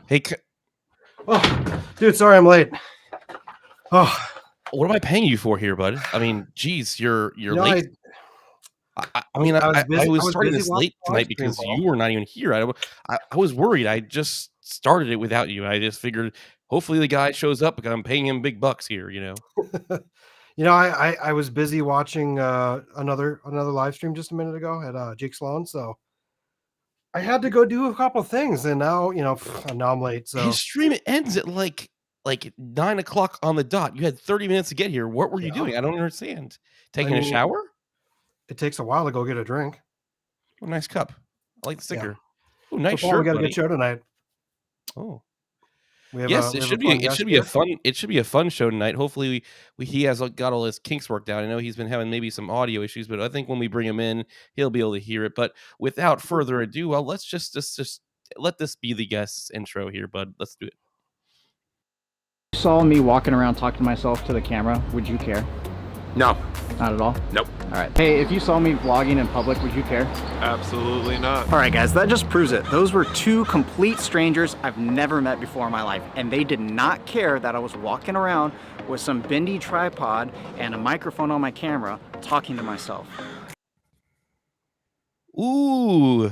Hey, Oh, dude, sorry I'm late. Oh, what am I paying you for here, bud? I mean, geez, you're late. I was starting busy this watching late the live tonight stream, because Paul. you were not even here. I was worried. I just started it without you. I just figured hopefully the guy shows up because I'm paying him big bucks here. I was busy watching another live stream just a minute ago at Jake Sloan, so I had to go do a couple of things, and now now I'm late. So His stream ends at like 9 o'clock on the dot. You had 30 minutes to get here. What were you yeah, doing? I don't understand. I Taking a mean, shower? it takes a while to go get a drink. Oh, nice cup. I like the Yeah. sticker. Oh, So nice Paul, we shirt, got a buddy. good show tonight. Oh. We have Yes, we it have should a be fun guest a here. fun show tonight. Hopefully he has got all his kinks worked out. I know he's been having maybe some audio issues, but I think when we bring him in, he'll be able to hear it. But without further ado, well, let's just let this be the guest's intro here, bud. Let's do it. Saw me walking around talking to myself to the camera, would you care? No. Not at all? Nope. All right. Hey, if you saw me vlogging in public, would you care? Absolutely not. All right, guys, that just proves it. Those were two complete strangers I've never met before in my life, and they did not care that I was walking around with some bendy tripod and a microphone on my camera talking to myself. Ooh.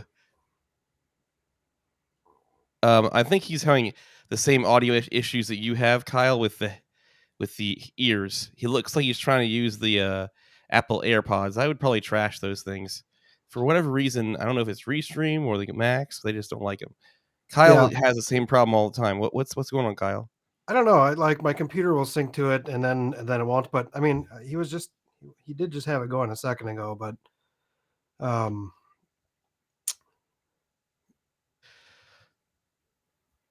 I think he's having the same audio issues that you have, Kyle, with the ears. He looks like he's trying to use the Apple AirPods. I would probably trash those things. For whatever reason, I don't know if it's Restream or the Max, they just don't like them. Kyle has the same problem all the time. What's going on, Kyle? I don't know. Like my computer will sync to it, and then it won't. But I mean, he did just have it going a second ago, but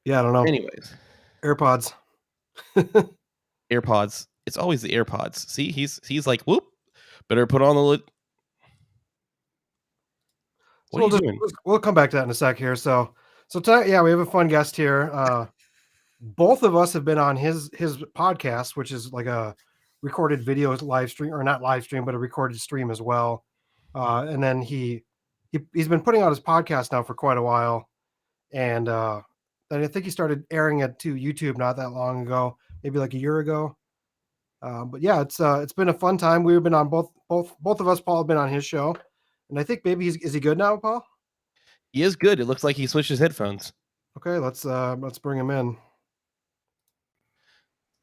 yeah, I don't know. Anyways, AirPods. AirPods. It's always the AirPods. See, he's like, whoop, better put on the lid. What are you doing? We'll come back to that in a sec here. So tonight, yeah, we have a fun guest here. Both of us have been on his podcast, which is like a recorded video live stream, or not live stream, but a recorded stream as well. And then he's been putting out his podcast now for quite a while, and then I think he started airing it to YouTube not that long ago, maybe like a year ago. But yeah, it's been a fun time. We've been on both of us. Paul have been on his show, and I think maybe is he good now, Paul? He is good. It looks like he switched his headphones. Okay, let's bring him in.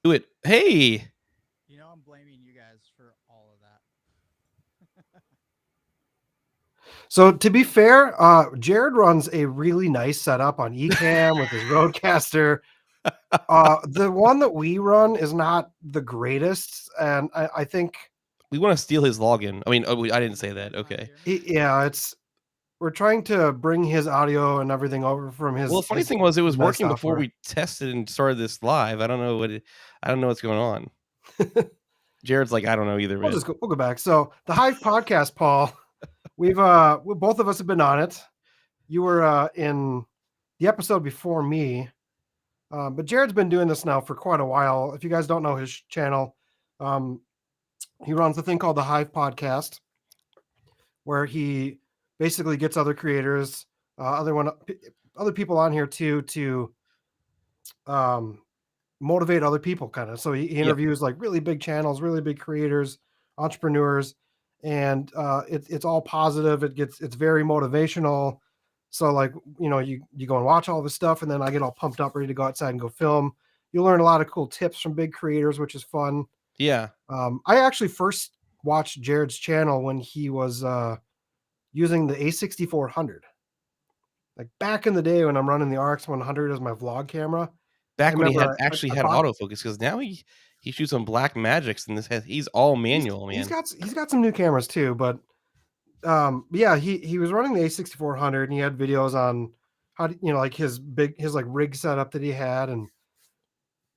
Do it. Hey. You know, I'm blaming you guys for all of that. So to be fair, Jared runs a really nice setup on Ecamm with his Rodecaster. The one that we run is not the greatest, and I think we want to steal his login. I mean, I didn't say that. Okay. We're trying to bring his audio and everything over from his. Well, the funny thing was, it was working before we tested and started this live. I don't know what's going on. Jared's like, I don't know either. We'll go back. So the Hive Podcast, Paul. We both of us have been on it. You were in the episode before me, but Jared's been doing this now for quite a while. If you guys don't know his channel, he runs a thing called the Hive Podcast, where he basically gets other creators, other people on here to motivate other people, kind of. So he interviews like really big channels, really big creators, entrepreneurs, and it's all positive. It's very motivational. So like, you go and watch all this stuff, and then I get all pumped up, ready to go outside and go film. You learn a lot of cool tips from big creators, which is fun. Yeah. I actually first watched Jared's channel when he was using the A6400. Like back in the day when I'm running the RX100 as my vlog camera. Back when he had autofocus, because now he shoots on Black Magics, and he's all manual, man. He's got some new cameras too, but yeah, he was running the A6400, and he had videos on how to, like his like rig setup that he had, and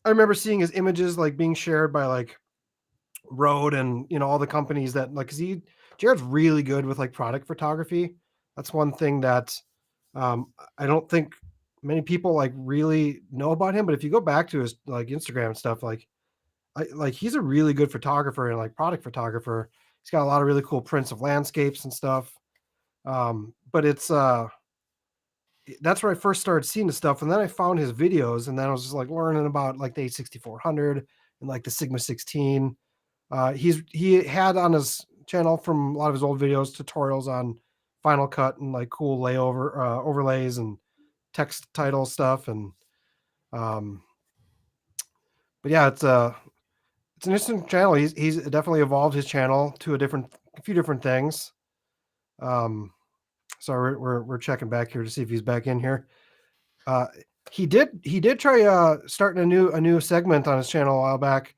I remember seeing his images like being shared by like Rode and all the companies that like, because Jared's really good with like product photography. That's one thing that I don't think many people like really know about him, but if you go back to his like Instagram and stuff, like he's a really good photographer and like product photographer. He's got a lot of really cool prints of landscapes and stuff. But it's that's where I first started seeing the stuff. And then I found his videos, and then I was just like learning about like the A6400 and like the Sigma 16. He had on his channel from a lot of his old videos tutorials on Final Cut and like cool overlays and text title stuff. And but yeah, it's an interesting channel. He's definitely evolved his channel to a few different things. So we're checking back here to see if he's back in here. He did try starting a new segment on his channel a while back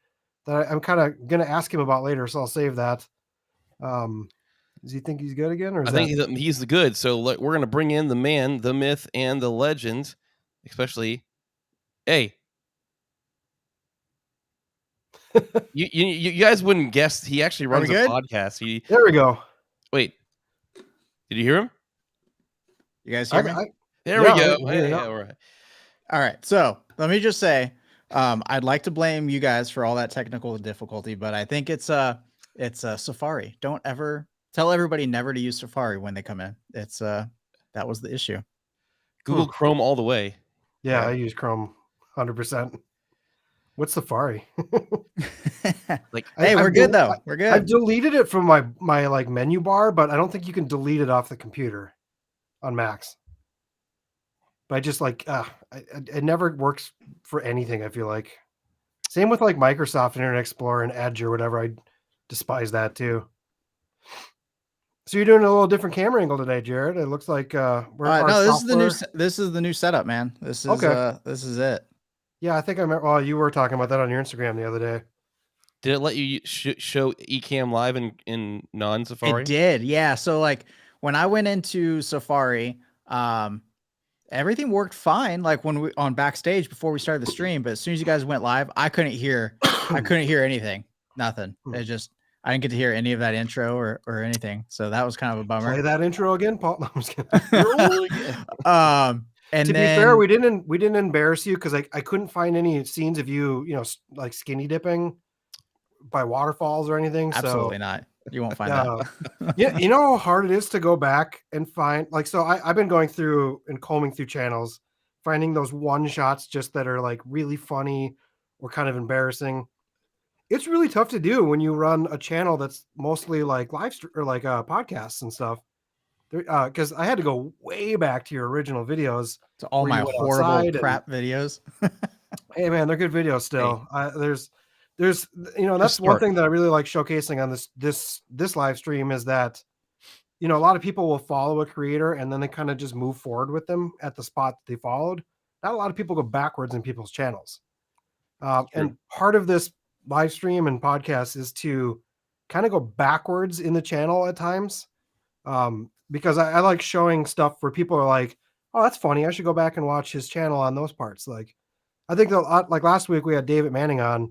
that I'm kind of gonna ask him about later, so I'll save that. Does he think he's good again, or I think he's the good. So we're gonna bring in the man, the myth, and the legend, especially. Hey, you guys wouldn't guess he actually runs a podcast. There we go. Wait, did you hear him? You guys hear me? There we go. Hey, all right. All right. So let me just say, I'd like to blame you guys for all that technical difficulty, but I think it's Safari. Don't ever tell everybody never to use Safari when they come in. It's that was the issue. Google Chrome all the way. Yeah, I use Chrome 100%. What's Safari? Like, hey, we're good though. We're good. I've deleted it from my like menu bar, but I don't think you can delete it off the computer on Macs. But I just like it never works for anything. I feel like same with like Microsoft Internet Explorer and Edge or whatever. I despise that too. So you're doing a little different camera angle today, Jared. It looks like this is the new setup, man. This is this is it. Yeah, I think I remember. Well, you were talking about that on your Instagram the other day. Did it let you show Ecamm live in non-Safari? It did, yeah. So like when I went into Safari, everything worked fine. Like when we on backstage before we started the stream, but as soon as you guys went live, I couldn't hear anything, nothing. It just I didn't get to hear any of that intro or anything. So that was kind of a bummer. Play that intro again, Paul. No, I'm just kidding. And to be fair, we didn't embarrass you because I couldn't find any scenes of you like skinny dipping by waterfalls or anything. Absolutely not. You won't find that. Yeah, you know how hard it is to go back and find like so. I've been going through and combing through channels, finding those one shots just that are like really funny or kind of embarrassing. It's really tough to do when you run a channel that's mostly like or like podcasts and stuff. Because I had to go way back to your original videos to all my horrible crap videos. Hey man, they're good videos still. Hey. There's that's one thing that I really like showcasing on this live stream is that a lot of people will follow a creator and then they kind of just move forward with them at the spot that they followed. Not a lot of people go backwards in people's channels. And part of this live stream and podcast is to kind of go backwards in the channel at times. Because I like showing stuff where people are like, oh, that's funny. I should go back and watch his channel on those parts. Like, I think like last week we had David Manning on,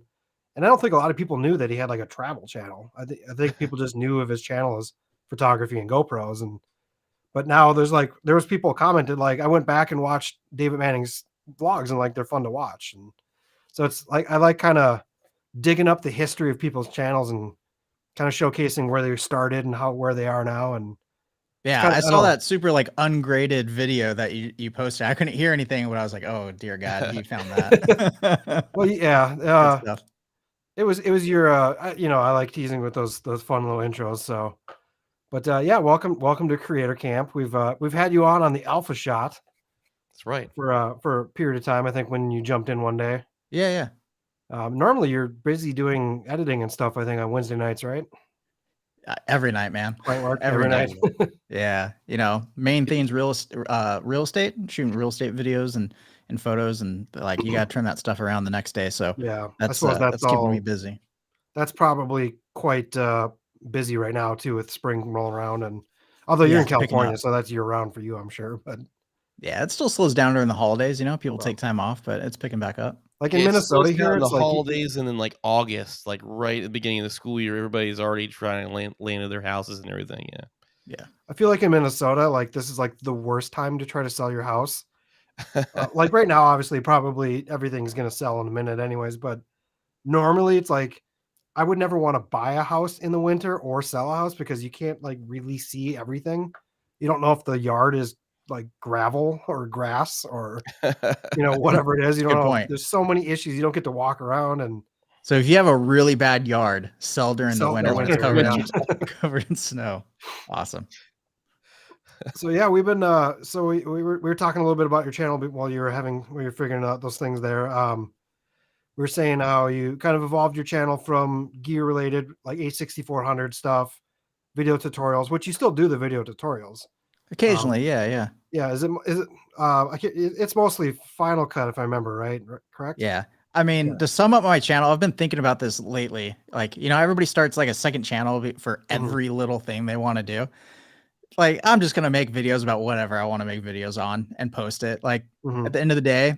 and I don't think a lot of people knew that he had like a travel channel. I think people just knew of his channel as photography and GoPros. But now there was people commented like, I went back and watched David Manning's vlogs and like they're fun to watch. And so it's like I like kind of digging up the history of people's channels and kind of showcasing where they started and where they are now. And yeah, I saw that super like ungraded video that you posted. I couldn't hear anything, but I was like, "Oh dear God, you found that." Well, yeah, it was your I like teasing with those fun little intros. So, but yeah, welcome to Creator Camp. We've had you on the alpha shot. That's right. For a period of time, I think when you jumped in one day. Yeah. Normally you're busy doing editing and stuff. I think on Wednesday nights, right? Every night, man. Every night. Yeah. Main things, real estate, shooting real estate videos and photos. And like, you got to turn that stuff around the next day. So yeah, that's keeping me busy. That's probably quite busy right now too, with spring rolling around. And although you're in California, so that's year round for you, I'm sure. But yeah, it still slows down during the holidays. People take time off, but it's picking back up. Like in Minnesota here, it's the holidays, and then like August, like right at the beginning of the school year, everybody's already trying to land at their houses and everything. Yeah. I feel like in Minnesota, like this is like the worst time to try to sell your house. Like right now, obviously, probably everything's gonna sell in a minute, anyways. But normally, it's like I would never want to buy a house in the winter or sell a house because you can't like really see everything. You don't know if the yard is like gravel or grass or whatever it is. You don't Good know. point. There's so many issues. You don't get to walk around and So if you have a really bad yard, sell during the Sell winter when it's winter, covered in snow. Awesome. So yeah, we've been so we were talking a little bit about your channel while you were figuring out those things there. We were saying how you kind of evolved your channel from gear related like A6400 stuff, video tutorials, which you still do the video tutorials. Occasionally, yeah. Yeah, it's mostly Final Cut if I remember right, correct? Yeah. I mean, to sum up my channel, I've been thinking about this lately. Like, everybody starts like a second channel for every little thing they want to do. Like, I'm just going to make videos about whatever I want to make videos on and post it. Like, at the end of the day,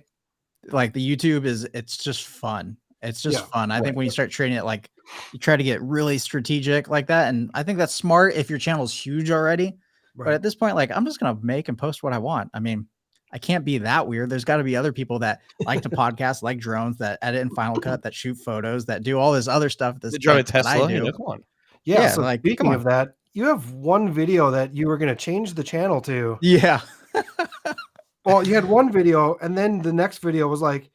like the YouTube it's just fun. It's just fun. I think when you start treating it like you try to get really strategic like that. And I think that's smart if your channel's huge already. Right. But at this point, like, I'm just going to make and post what I want. I mean, I can't be that weird. There's got to be other people that like to podcast, like drones, that edit in Final Cut, that shoot photos, that do all this other stuff. That drive a Tesla. Come on. Yeah. So like, speaking of that, you have one video that you were going to change the channel to. Yeah. Well, you had one video, and then the next video was like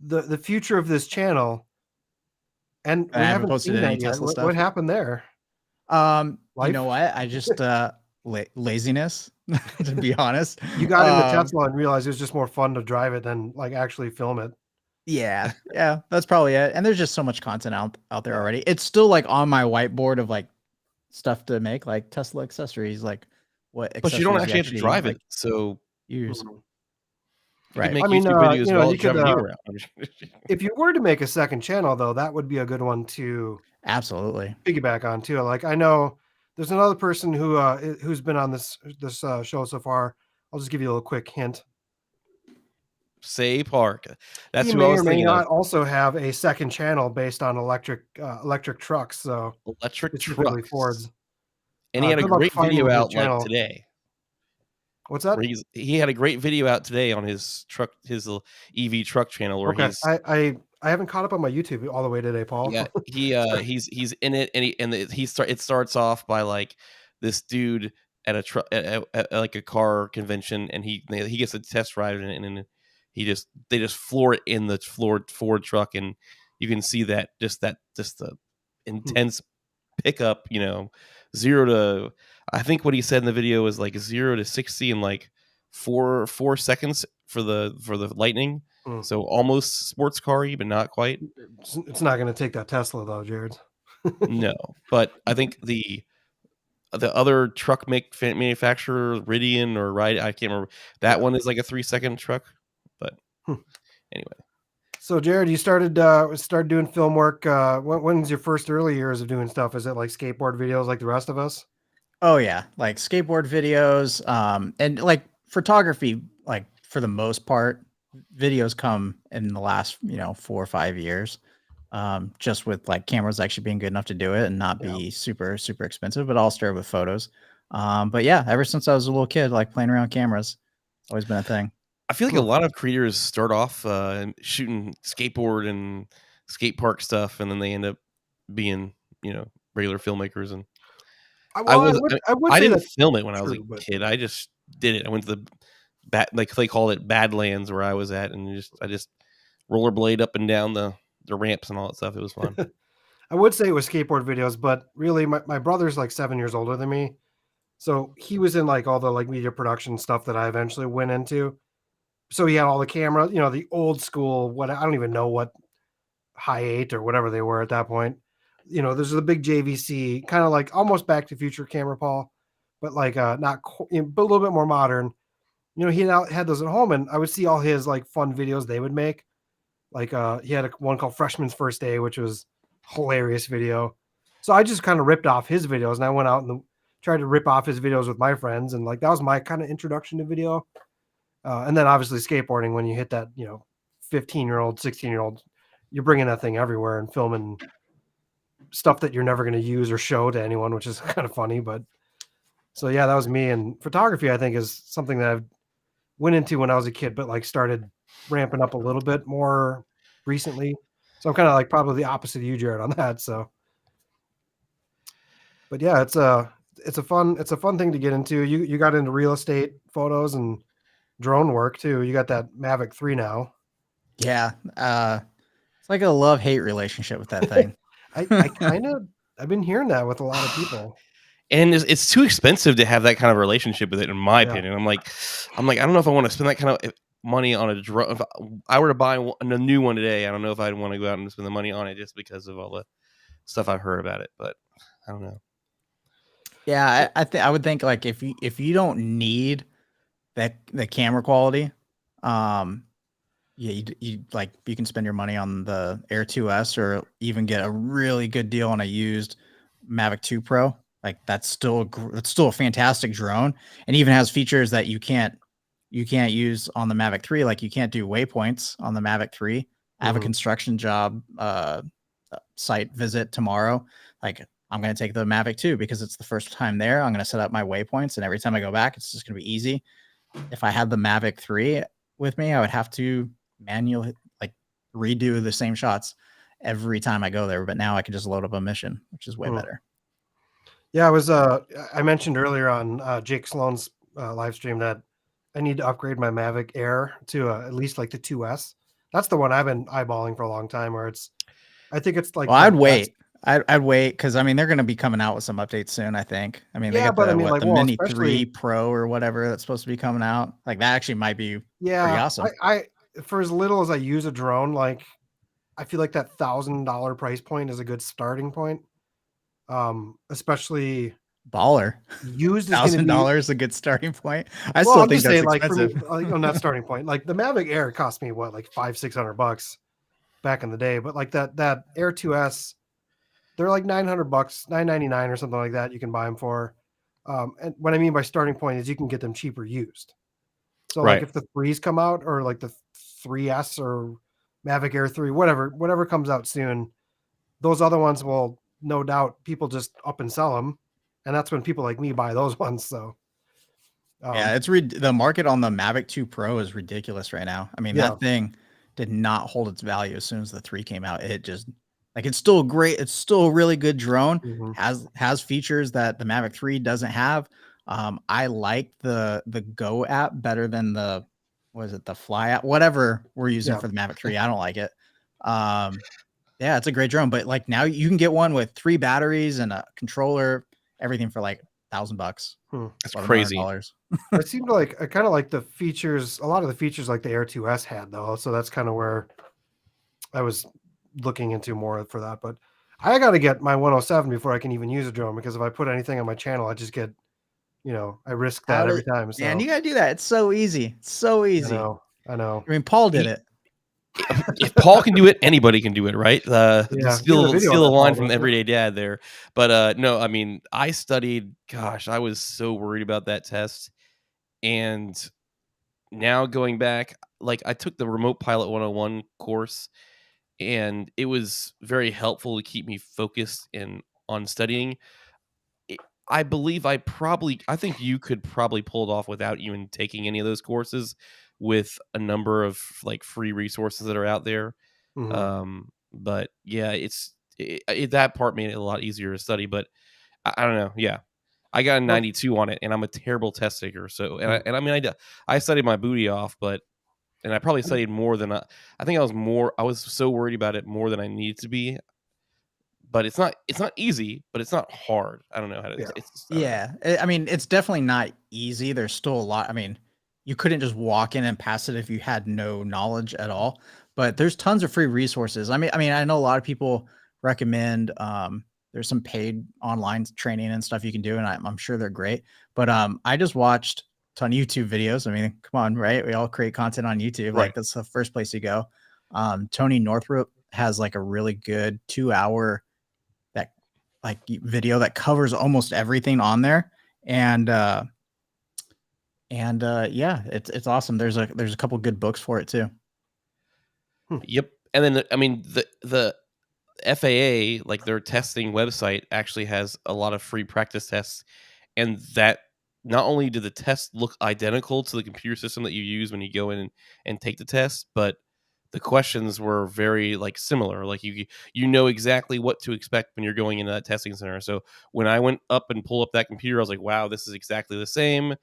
the future of this channel, and we haven't posted any Tesla stuff. What happened there? You know what? I just laziness, to be honest. You got into Tesla and realized it was just more fun to drive it than like actually film it. Yeah, that's probably it. And there's just so much content out there already. It's still like on my whiteboard of like stuff to make, like Tesla accessories, like what. But you don't actually have to drive it, so use. Right. Make YouTube videos while driving you around. If you were to make a second channel, though, that would be a good one to absolutely piggyback on too. Like I know there's another person who's been on this show so far. I'll just give you a little quick hint. Say Park. That's he who I was may thinking not of. Also have a second channel based on electric trucks. So electric trucks. Fords. And he had a great video out like today. What's that? He had a great video out today on his truck, his EV truck channel. Where I haven't caught up on my YouTube all the way today, Paul. Yeah, he's in it, and it starts off by like this dude at a truck at like a car convention, and he gets a test ride in it, and they just floor it in the Ford truck, and you can see that just the intense pickup, 0 to, I think what he said in the video was like 0 to 60 in like 4 seconds for the Lightning. So almost sports car-y, but not quite. It's not going to take that Tesla though, Jared. No, but I think the other truck manufacturer, Rivian or Ride, I can't remember. That one is like a 3-second truck. But anyway. So Jared, you started doing film work. When's your first early years of doing stuff? Is it like skateboard videos like the rest of us? Oh yeah, like skateboard videos, and like photography. Like for the most part, videos come in the last 4 or 5 years. Just with like cameras actually being good enough to do it and not be super expensive. But I'll start with photos. But yeah, ever since I was a little kid, like playing around cameras, always been a thing. I feel like a lot of creators start off shooting skateboard and skate park stuff, and then they end up being, regular filmmakers. And I didn't film it when I was a kid. I just did it. I went to like they called it Badlands where I was at, and I just rollerblade up and down the ramps and all that stuff. It was fun. I would say it was skateboard videos, but really my brother's like 7 years older than me. So he was in like all the like media production stuff that I eventually went into. So he had all the cameras, the old school, I don't even know what High 8 or whatever they were at that point. There's the big JVC, kind of like almost Back to the Future camera, Paul, but like but a little bit more modern. He had those at home, and I would see all his like fun videos they would make. Like he had one called Freshman's First Day, which was hilarious video. So I just kind of ripped off his videos, and I went out and tried to rip off his videos with my friends, and like that was my kind of introduction to video. And then obviously skateboarding, when you hit that 15-year-old, 16-year-old, you're bringing that thing everywhere and filming stuff that you're never going to use or show to anyone, which is kind of funny. But so yeah, that was me. And photography, I think, is something that I went into when I was a kid, but like started ramping up a little bit more recently. So I'm kind of like probably the opposite of you, Jared, on that. So, but yeah, it's it's a fun thing to get into. You got into real estate photos and drone work too. You got that Mavic 3 now. Yeah. It's like a love-hate relationship with that thing. I've been hearing that with a lot of people. And it's too expensive to have that kind of relationship with it, in my Yeah. opinion. I'm like, I don't know if I want to spend that kind of money on a drone. If I were to buy a new one today, I don't know if I'd want to go out and spend the money on it just because of all the stuff I've heard about it. But I don't know. Yeah, I would think like if you don't need the camera quality, yeah, you like you can spend your money on the Air 2S or even get a really good deal on a used Mavic 2 Pro. Like that's still a fantastic drone, and even has features that you can't use on the Mavic 3. Like you can't do waypoints on the Mavic 3. I have a construction job site visit tomorrow. Like I'm going to take the Mavic 2 because it's the first time there. I'm going to set up my waypoints, and every time I go back, it's just going to be easy. If I had the Mavic 3 with me, I would have to manually like redo the same shots every time I go there. But now I can just load up a mission, which is way better. Yeah, I mentioned earlier on Jake Sloan's live stream that I need to upgrade my Mavic Air to at least like the 2S. That's the one I've been eyeballing for a long time. I think it's like. Well, I'd wait. I'd wait because I mean they're going to be coming out with some updates soon. I think. I mean, they got the Mini 3 Pro or whatever that's supposed to be coming out. Like that actually might be pretty awesome. I for as little as I use a drone, like I feel like that $1,000 price point is a good starting point. Especially baller. Used $1,000 is a good starting point. I still think that's expensive. Like on that starting point, like the Mavic Air cost me what, like $500-600 back in the day, but like that Air 2S, they're like $900, $999 or something like that. You can buy them for. And what I mean by starting point is you can get them cheaper used. So like if the 3s come out, or like the 3S or Mavic Air 3, whatever comes out soon, those other ones will no doubt people just up and sell them, and that's when people like me buy those ones. So yeah, it's the market on the Mavic 2 Pro is ridiculous right now. I mean, that thing did not hold its value as soon as the 3 came out. It just like it's still great. It's still a really good drone. Has features that the Mavic 3 doesn't have. I like the Go app better than the Fly app, whatever we're using for the Mavic 3. I don't like it. Yeah, it's a great drone, but like now you can get one with 3 batteries and a controller, everything for like $1,000. That's crazy. It seemed like I kind of like the features, a lot of the features like the Air 2S had though. So that's kind of where I was looking into more for that. But I got to get my 107 before I can even use a drone, because if I put anything on my channel, I just get, I risk that every time. So. Man, you got to do that. It's so easy. It's so easy. I know. I mean, Paul did it. If Paul can do it, anybody can do it, right? Steal the line from Everyday Dad there. But no, I mean, I studied, gosh, I was so worried about that test. And now going back, like I took the Remote Pilot 101 course, and it was very helpful to keep me focused on studying. I believe I think you could probably pull it off without even taking any of those courses, with a number of like free resources that are out there. But yeah, that part made it a lot easier to study, but I don't know. Yeah. I got a 92 on it, and I'm a terrible test taker. So, and I mean, I studied my booty off, and I probably studied more than I think I was so worried about it more than I needed to be. But it's not easy, but it's not hard. I don't know how to. I mean, it's definitely not easy. There's still a lot. I mean, you couldn't just walk in and pass it if you had no knowledge at all. But there's tons of free resources. I mean, I know a lot of people recommend. There's some paid online training and stuff you can do, and I'm sure they're great. But I just watched a ton of YouTube videos. I mean, come on, right? We all create content on YouTube. Right. Like that's the first place you go. Tony Northrup has like a really good 2-hour video that covers almost everything on there, and yeah, it's awesome. There's a couple good books for it too. Yep. And then I mean the FAA, like their testing website, actually has a lot of free practice tests, and that not only do the tests look identical to the computer system that you use when you go in and take the test, but the questions were very like similar. Like you know exactly what to expect when you're going into that testing center. So when I went up and pulled up that computer, I was like, wow, this is exactly the same.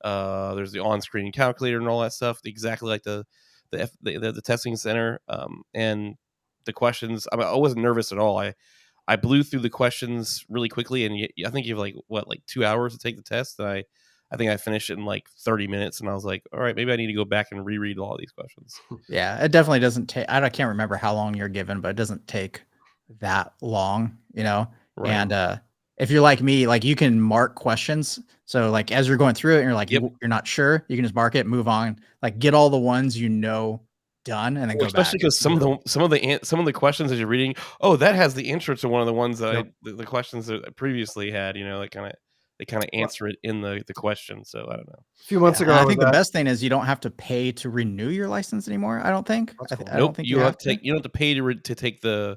There's the on-screen calculator and all that stuff, exactly like the testing center. And the questions, I wasn't nervous at all. I blew through the questions really quickly, and I think you have like 2 hours to take the test. And I think I finished it in like 30 minutes, and I was like, all right, maybe I need to go back and reread all of these questions. Yeah, it definitely doesn't take. I can't remember how long you're given, but it doesn't take that long, you know. Right. And if you're like me, like you can mark questions. So like as you're going through it, and you're like you're not sure, you can just mark it, move on, like get all the ones you know done, and then go back. Especially because some of the questions as you're reading, that has the answer to one of the ones that the questions that I previously had. You know, they kind of answer it in the question. So I don't know. A few months ago, I think the best thing is you don't have to pay to renew your license anymore. I don't think. I don't think you have to. You don't have to pay to take the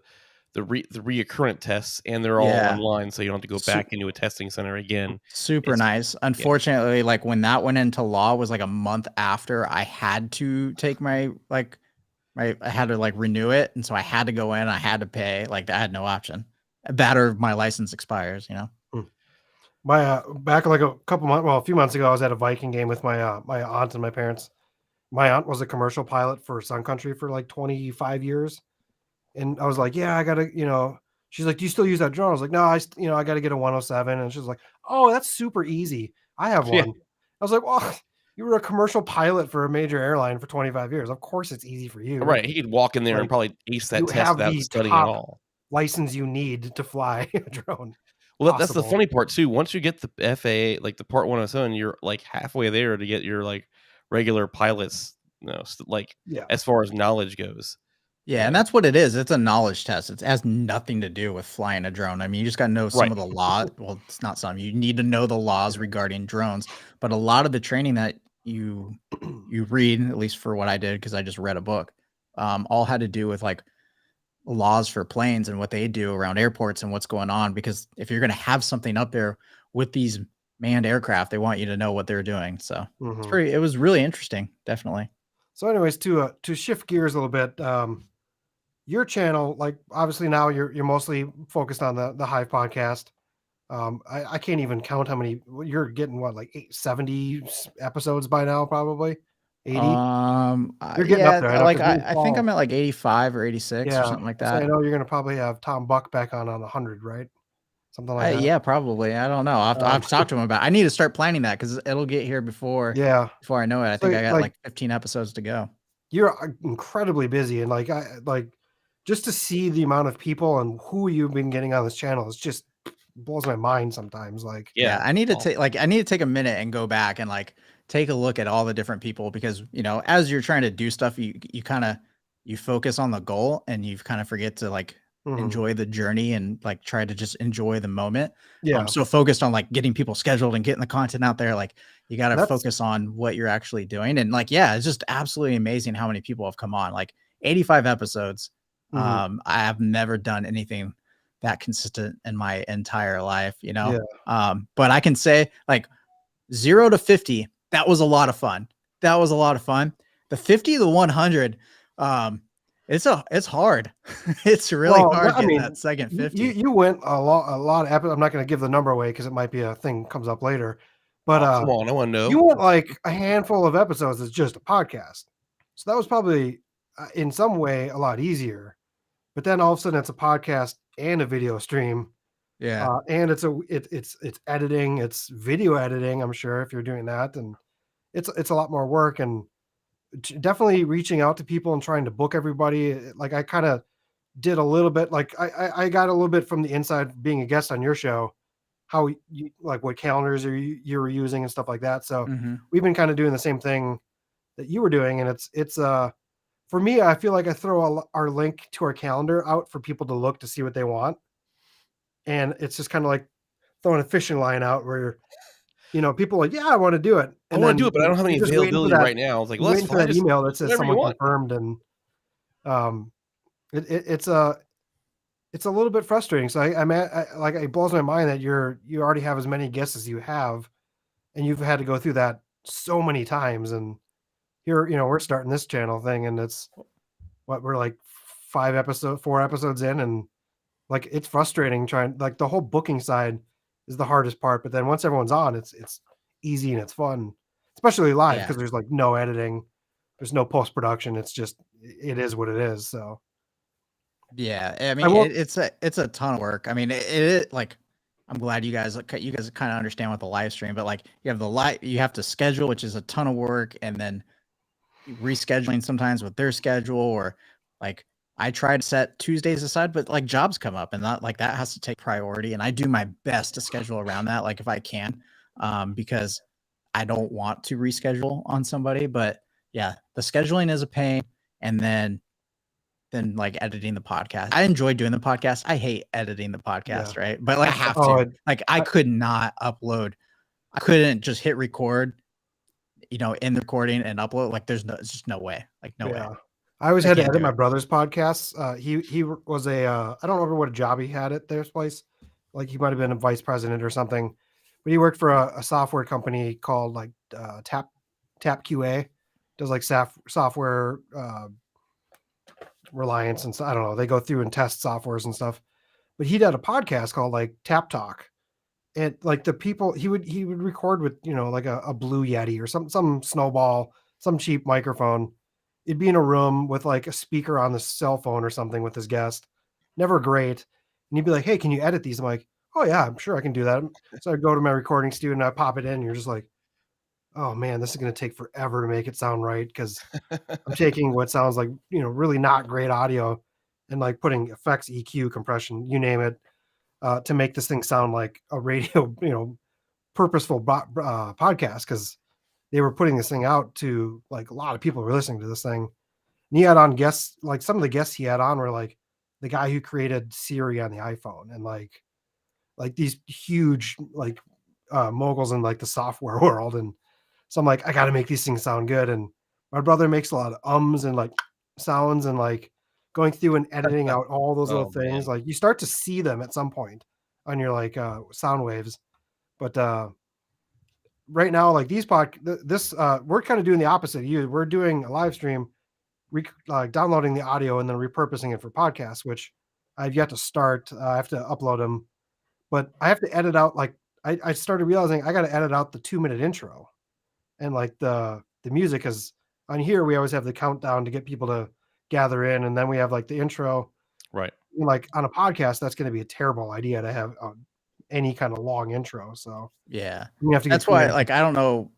reoccurrent tests, and they're all online, so you don't have to go back into a testing center again. Super nice. Unfortunately, like when that went into law was like a month after I had to take I had to like renew it, and so I had to go in. I had to pay. Like I had no option. That or my license expires. You know. My back like a few months ago, I was at a Viking game with my my aunt and my parents. My aunt was a commercial pilot for Sun Country for like 25 years. And I was like, yeah, I gotta, she's like, do you still use that drone? I was like, no, I got to get a 107. And she's like, oh, that's super easy. I have one. I was like, well, you were a commercial pilot for a major airline for 25 years. Of course it's easy for you. Right. He could walk in there and probably ace that test without studying at all. License you need to fly a drone. Well, that's the funny part too. Once you get the FAA, like the Part 107, you're like halfway there to get your like regular pilots, as far as knowledge goes. Yeah, and that's what it is. It's a knowledge test. It has nothing to do with flying a drone. I mean, you just got to know some of the laws. Well, it's not some. You need to know the laws regarding drones. But a lot of the training that you read, at least for what I did, because I just read a book, all had to do with like laws for planes and what they do around airports and what's going on. Because if you're going to have something up there with these manned aircraft, they want you to know what they're doing. So it was really interesting, definitely. So anyways, to shift gears a little bit, your channel, like obviously now you're mostly focused on the Hive podcast. I can't even count how many you're getting. What, like 70 episodes by now, probably 80. You're getting up there. I think I'm at like 85 or 86 or something like that. So I know you're gonna probably have Tom Buck back on 100, right? Something like that. Yeah, probably. I don't know. I'll have to talk to him about it. I need to start planning that because it'll get here before I know it. I think I got like 15 episodes to go. You're incredibly busy, and just to see the amount of people and who you've been getting on this channel is just blows my mind sometimes. I need to take a minute and go back and like take a look at all the different people, because as you're trying to do stuff, you focus on the goal and you kind of forget to like enjoy the journey and like try to just enjoy the moment. I'm so focused on like getting people scheduled and getting the content out there. Like you got to focus on what you're actually doing. And like, it's just absolutely amazing how many people have come on, like 85 episodes. I have never done anything that consistent in my entire life, but I can say like 0 to 50, that was a lot of fun. The 50 to 100, it's hard. It's really hard getting that second 50. You went a lot of episodes. I'm not going to give the number away because it might be a thing comes up later, but come on, I want to know. You went like a handful of episodes as just a podcast. So that was probably in some way a lot easier. But then all of a sudden it's a podcast and a video stream. Yeah. And it's editing, it's video editing, I'm sure, if you're doing that. And it's a lot more work, and definitely reaching out to people and trying to book everybody. Like I kind of did a little bit, like I got a little bit from the inside being a guest on your show, how you like what calendars you were using and stuff like that. So we've been kind of doing the same thing that you were doing. And it's for me, I feel like I throw our link to our calendar out for people to look to see what they want. And it's just kind of like throwing a fishing line out where, people are like, yeah, I want to do it. And I want to do it, but I don't have any availability right now. It's like, let's find that email that says someone confirmed. And it's a little bit frustrating. So it blows my mind that you already have as many guests as you have, and you've had to go through that so many times. And here, we're starting this channel thing, and it's we're like 4 episodes in, and like it's frustrating trying, like the whole booking side is the hardest part, but then once everyone's on, it's easy and it's fun, especially live Yeah. because there's like no editing, there's no post production. It's just it is what it is. So Yeah, I I mean, won't. it's a ton of work. I mean, it like, I'm glad you guys kind of understand with the live stream, but like you have you have to schedule, which is a ton of work, and then rescheduling sometimes with their schedule, or like I try to set Tuesdays aside, but like jobs come up and that has to take priority, and I do my best to schedule around that, like if I can, because I don't want to reschedule on somebody. But yeah, the scheduling is a pain, and then like editing the podcast. I enjoy doing the podcast. I hate editing the podcast, right? But like I have to. Like I could not upload. I couldn't just hit record, in the recording and upload. Like it's just no way. Like no way. I always had to edit my brother's podcasts. He was a I don't remember what a job he had at their place. Like he might have been a vice president or something, but he worked for a software company called like Tap QA. Does like software reliance and so I don't know. They go through and test softwares and stuff. But he did a podcast called like Tap Talk, and like the people he would record with like a Blue Yeti or some Snowball, some cheap microphone. It'd be in a room with like a speaker on the cell phone or something with his guest. Never great. And he'd be like, "Hey, can you edit these?" I'm like, "Oh yeah, I'm sure I can do that." So I go to my recording studio and I pop it in. And you're just like, "Oh man, this is going to take forever to make it sound right," because I'm taking what sounds like really not great audio and like putting effects, EQ, compression, you name it, to make this thing sound like a radio, purposeful podcast, because they were putting this thing out to like a lot of people were listening to this thing. And he had on guests, like some of the guests he had on were like the guy who created Siri on the iPhone, and like these huge like moguls in like the software world. And so I'm like, I got to make these things sound good. And my brother makes a lot of ums and like sounds, and like going through and editing out all those little things. Man. Like you start to see them at some point on your like sound waves. But right now, like these we're kind of doing the opposite of you. We're doing a live stream, downloading the audio and then repurposing it for podcasts, which I've yet to start. I have to upload them, but I have to edit out. Like I started realizing I got to edit out the 2-minute intro, and like the music is on here. We always have the countdown to get people to gather in, and then we have like the intro. Right. Like on a podcast, that's going to be a terrible idea to have any kind of long intro. So yeah, that's why like I don't know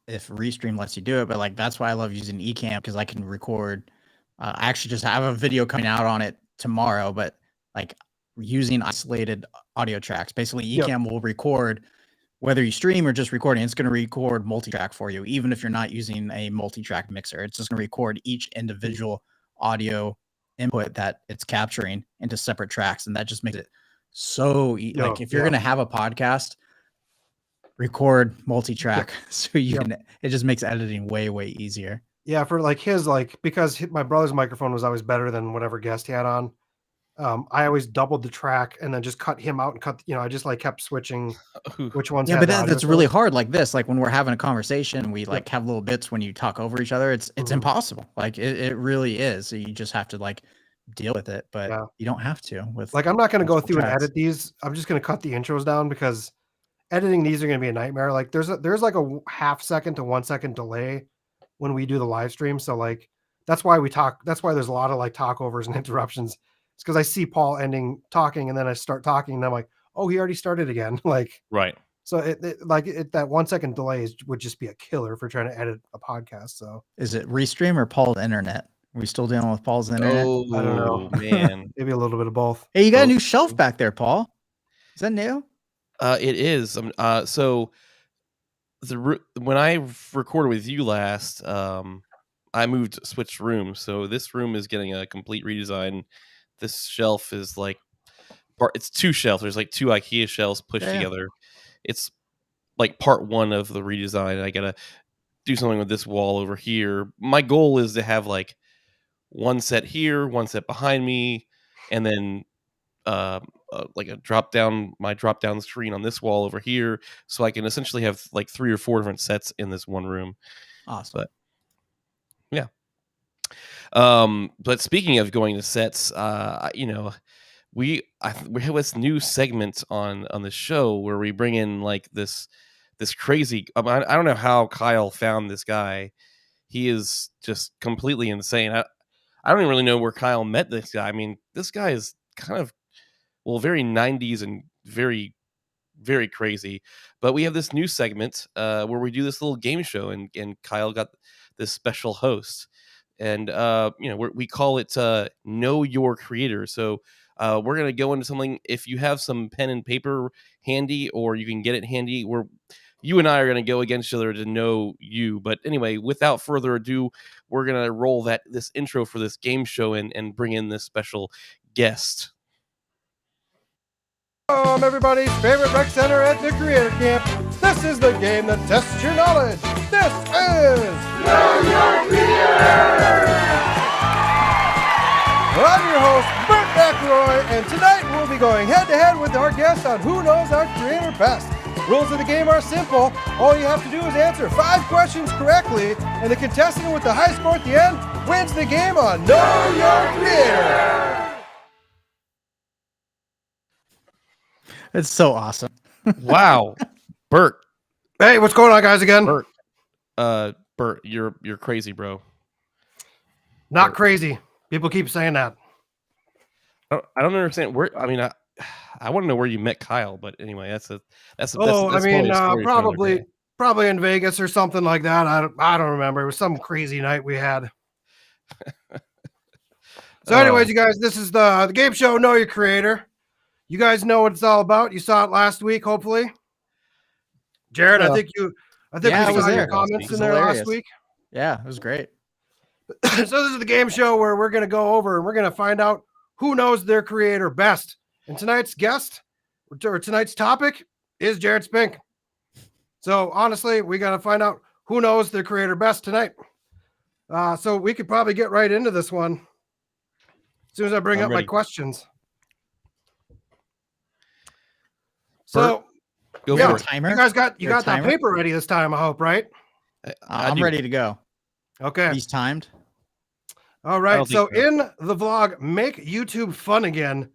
if Restream lets you do it, but like that's why I love using Ecamm, because I can record. I actually just have a video coming out on it tomorrow, but like using isolated audio tracks. Basically, Ecamm will record whether you stream or just recording. It's going to record multi-track for you, even if you're not using a multi-track mixer. It's just going to record each individual audio input that it's capturing into separate tracks, and that just makes it so like if you're going to have a podcast, record multi-track so you can. It just makes editing way easier. Yeah, for like his, like because my brother's microphone was always better than whatever guest he had on. I always doubled the track and then just cut him out and cut. I just like kept switching which ones. Yeah, but that's really hard. Like this, like when we're having a conversation, we like have little bits when you talk over each other. It's impossible. Like it really is. So you just have to like deal with it, but you don't have to. With like I'm not going to go through and edit these. I'm just going to cut the intros down, because editing these are going to be a nightmare. Like there's like a half second to 1 second delay when we do the live stream. So like that's why we talk. That's why there's a lot of like talkovers and interruptions. It's because I see Paul ending talking and then I start talking and I'm like, oh, he already started again. Like, right. So that 1 second delay would just be a killer for trying to edit a podcast. So is it Restream or Paul's internet? Are we still dealing with Paul's internet? I don't know, man. Maybe a little bit of both. Hey, you got a new shelf back there, Paul. Is that new? It is. So when I recorded with you last, I switched rooms. So this room is getting a complete redesign. This shelf is like it's 2 shelves. There's like 2 IKEA shelves pushed together. It's like part 1 of the redesign. I gotta do something with this wall over here. My goal is to have like 1 set here, 1 set behind me, and then like a drop down screen on this wall over here, so I can essentially have like 3 or 4 different sets in this one room. Awesome. But yeah. But speaking of going to sets, we have this new segment on the show where we bring in like this crazy. I don't know how Kyle found this guy. He is just completely insane. I don't even really know where Kyle met this guy. I mean, this guy is kind of very 90s and very, very crazy. But we have this new segment where we do this little game show, and Kyle got this special host, and we call it Know Your Creator. So we're gonna go into something. If you have some pen and paper handy, or you can get it handy, you and I are going to go against each other to know you. But anyway, without further ado, we're going to roll this intro for this game show and bring in this special guest. I'm everybody's favorite rec center at the Creator Camp. This is the game that tests your knowledge. This is Know Your Creator! I'm your host, Bert McElroy, and tonight we'll be going head-to-head with our guest on who knows our creator best. Rules of the game are simple. All you have to do is answer 5 questions correctly, and the contestant with the high score at the end wins the game on Know Your Creator. It's so awesome. Wow. Bert. Hey, what's going on, guys, again? Bert, you're crazy, bro. Not Bert. crazy. People keep saying that. I don't understand where. I mean, I want to know where you met Kyle, but anyway, that's probably in Vegas or something like that. I don't remember. It was some crazy night we had. So, anyways, you guys, this is the game show. Know Your Creator. You guys know what it's all about. You saw it last week, hopefully. Jared, I think we saw your comments in there last week. Yeah, it was great. So this is the game show where we're going to go over and we're going to find out who knows their creator best. And tonight's guest, or tonight's topic, is Jared Spink. So honestly, we got to find out who knows their creator best tonight. So we could probably get right into this one as soon as I bring up my questions. So go for it. Timer. You guys got that paper ready this time, I hope, right? I'm ready to go. Okay. He's timed. All right. So in the vlog, Make YouTube Fun Again,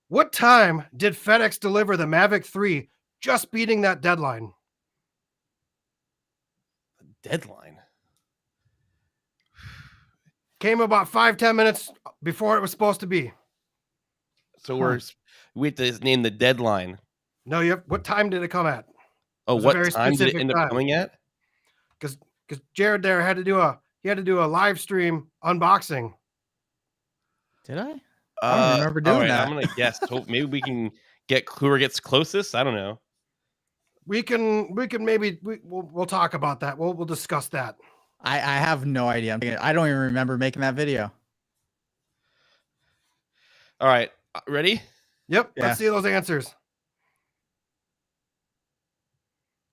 what time did Fedex deliver the Mavic 3, just beating that deadline? Deadline? Came about 5-10 minutes before it was supposed to be. So we have to name the deadline. No, what time did it come at? Oh, what time did it end up coming at? Because Jared there had to do a live stream unboxing. Did I? I don't remember doing that. I'm gonna guess. Maybe we can get whoever gets closest. I don't know. We can maybe we'll talk about that. We'll discuss that. I have no idea. I don't even remember making that video. All right, ready? Yep. Yeah. Let's see those answers.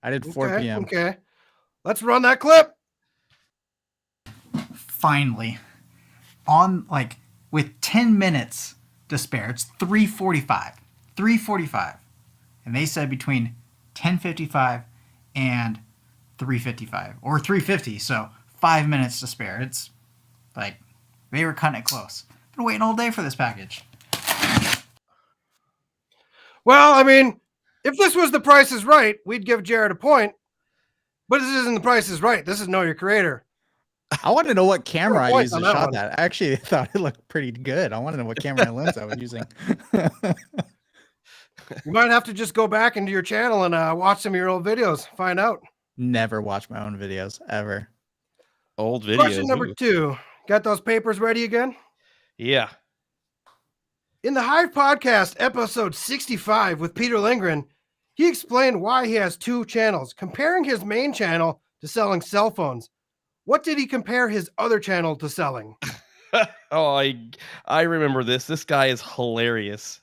I did 4 p.m. Okay. Let's run that clip. Finally, with 10 minutes to spare, it's 3:45, and they said between 10:55 and 3:55 or 3:50, so 5 minutes to spare. It's like they were cutting it close. Been waiting all day for this package. Well, I mean, if this was The Price is Right, we'd give Jared a point. But this isn't The Price is Right. This is Know Your Creator. I want to know what camera I used to shot that. I actually thought it looked pretty good. I want to know what camera and lens I was using. You might have to just go back into your channel and watch some of your old videos. Find out. Never watch my own videos, ever. Old videos. Question number 2. Got those papers ready again? Yeah. In the Hive Podcast, episode 65 with Peter Lindgren, he explained why he has 2 channels, comparing his main channel to selling cell phones. What did he compare his other channel to selling? Oh, I remember this. This guy is hilarious.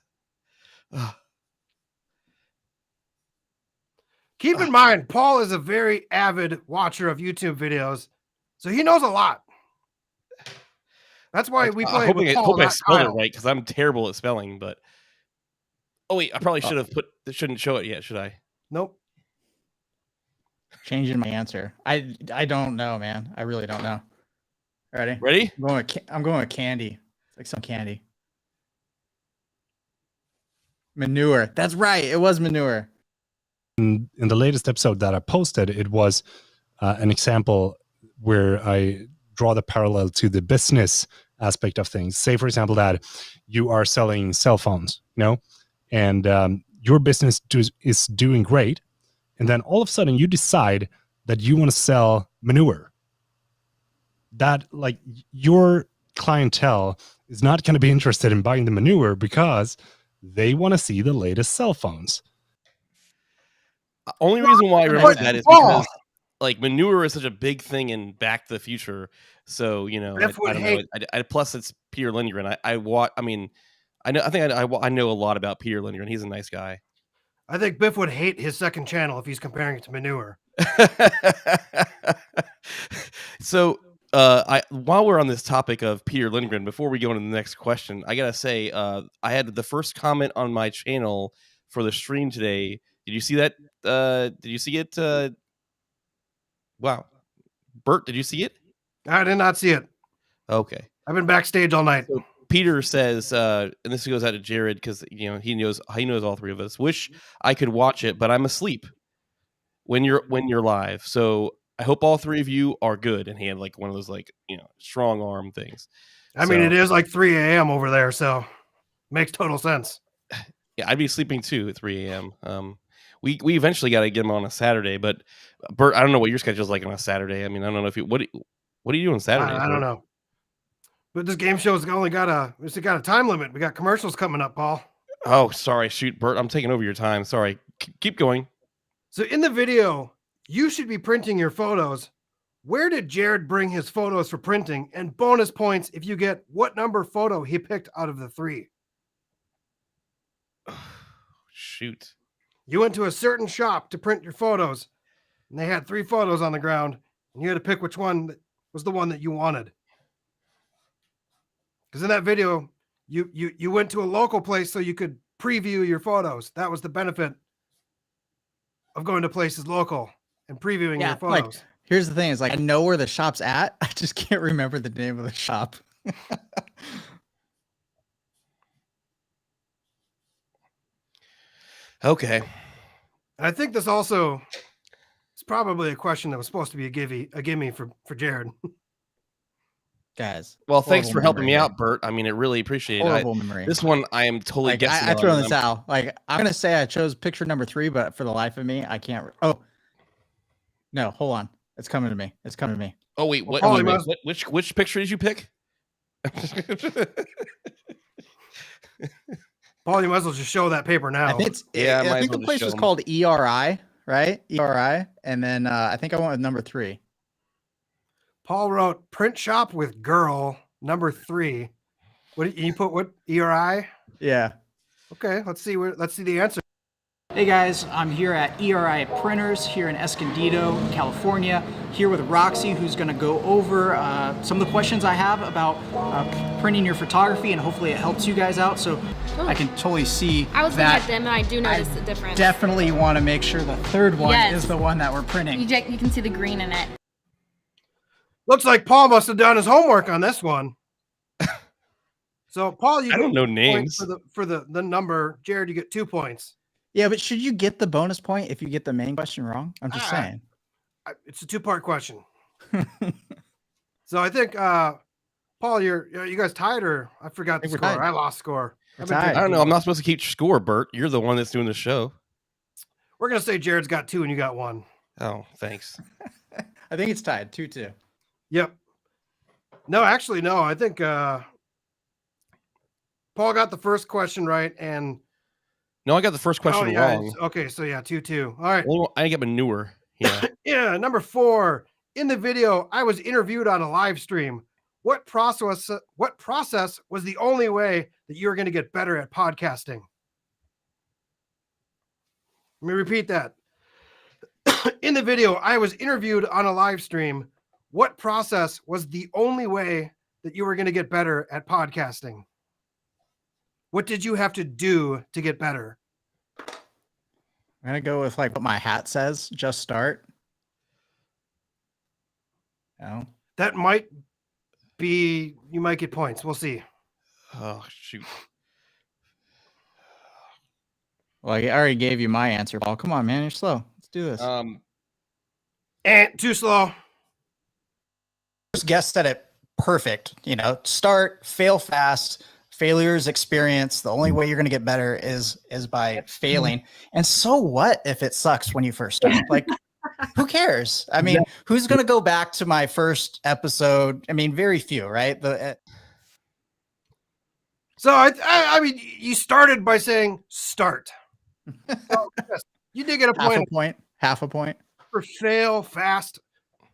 Keep in mind, Paul is a very avid watcher of YouTube videos, so he knows a lot. That's why we play. I hope I spelled it right, because I'm terrible at spelling. But wait, I probably shouldn't show it yet, should I? Nope. Changing my answer. I don't know, man. I really don't know. Ready? Ready? I'm going with candy. It's like some candy. Manure. That's right. It was manure. In the latest episode that I posted, it was an example where I draw the parallel to the business aspect of things. Say, for example, that you are selling cell phones, and your business is doing great, and then all of a sudden you decide that you want to sell manure. That, like, your clientele is not going to be interested in buying the manure because they want to see the latest cell phones. Only reason why I remember that is because like manure is such a big thing in Back to the Future. So I don't know. Plus, it's Peter Lindgren. I know a lot about Peter Lindgren. He's a nice guy. I think Biff would hate his second channel if he's comparing it to manure. So, while we're on this topic of Peter Lindgren, before we go into the next question, I gotta say, I had the first comment on my channel for the stream today. Did you see that? Did you see it? Wow, Bert, did you see it? I did not see it. Okay, I've been backstage all night. So Peter says, and this goes out to Jared because he knows all three of us. Wish I could watch it, but I'm asleep when you're live. So I hope all three of you are good. And he had like one of those strong arm things. I mean, it is like 3 a.m. over there, so makes total sense. Yeah, I'd be sleeping too at 3 a.m. We eventually got to get him on a Saturday, but Bert, I don't know what your schedule's like on a Saturday. I mean, I don't know if what do you do on Saturday? I don't know. But this game show's only got a time limit. We got commercials coming up, Paul. Oh, sorry. Shoot, Bert, I'm taking over your time. Sorry. Keep going. So in the video, you should be printing your photos. Where did Jared bring his photos for printing? And bonus points if you get what number photo he picked out of the 3. Shoot. You went to a certain shop to print your photos, and they had 3 photos on the ground, and you had to pick which one was the one that you wanted. Because in that video, you went to a local place so you could preview your photos. That was the benefit of going to places local and previewing your photos. Like, here's the thing: is like I know where the shop's at. I just can't remember the name of the shop. Okay. And I think this also is probably a question that was supposed to be a gimme for Jared. Guys. Well, thanks for helping me out, Bert. I mean, I really appreciate horrible it. memory. This one, I am totally guessing. I throw in the towel. Like, I'm gonna say I chose picture number 3, but for the life of me, I can't. Oh, no, hold on. It's coming to me. It's coming to me. Oh wait, what? Which picture did you pick? Paul, you might as well just show that paper now. I think I think the place was called ERI, right? ERI, and then I think I went with number 3. Paul wrote print shop with girl number 3. What did you put? What ERI? Yeah. Okay, let's see the answer. Hey guys, I'm here at ERI Printers here in Escondido, California, here with Roxy, who's going to go over some of the questions I have about printing your photography, and hopefully it helps you guys out. So I can totally see I was looking at them and I do notice the difference. Definitely want to make sure the third one is the one that we're printing. You can see the green in it. Looks like Paul must have done his homework on this one. So Paul, I don't know names for the number. Jared, you get 2 points. Yeah, but should you get the bonus point if you get the main question wrong? I'm just saying. It's a 2-part question. So I think Paul, you guys tied, or I forgot the score. Tied. I lost score. I don't know. I'm not supposed to keep score, Bert. You're the one that's doing the show. We're gonna say Jared's got 2 and you got 1. Oh, thanks. I think it's tied 2-2. Yep. No, actually, no. I think Paul got the first question right, and no, I got the first question wrong. Okay, so 2-2. All right. Well, I get manure. Yeah. Yeah. Number 4. In the video, I was interviewed on a live stream. What process was the only way that you were going to get better at podcasting? Let me repeat that. In the video, I was interviewed on a live stream. What process was the only way that you were going to get better at podcasting? What did you have to do to get better? I'm going to go with like what my hat says, just start. No. That might B, you might get points. We'll see. Oh shoot. Well, I already gave you my answer, Paul. Come on, man. You're slow. Let's do this. And too slow. First guest said it perfect. Start, fail fast. Failure's experience. The only way you're going to get better is by failing. And so what if it sucks when you first start? Like, who cares? I mean, who's going to go back to my first episode? I mean, very few, right? So I mean, you started by saying start. So, yes, you did get a point. Half a point. For fail fast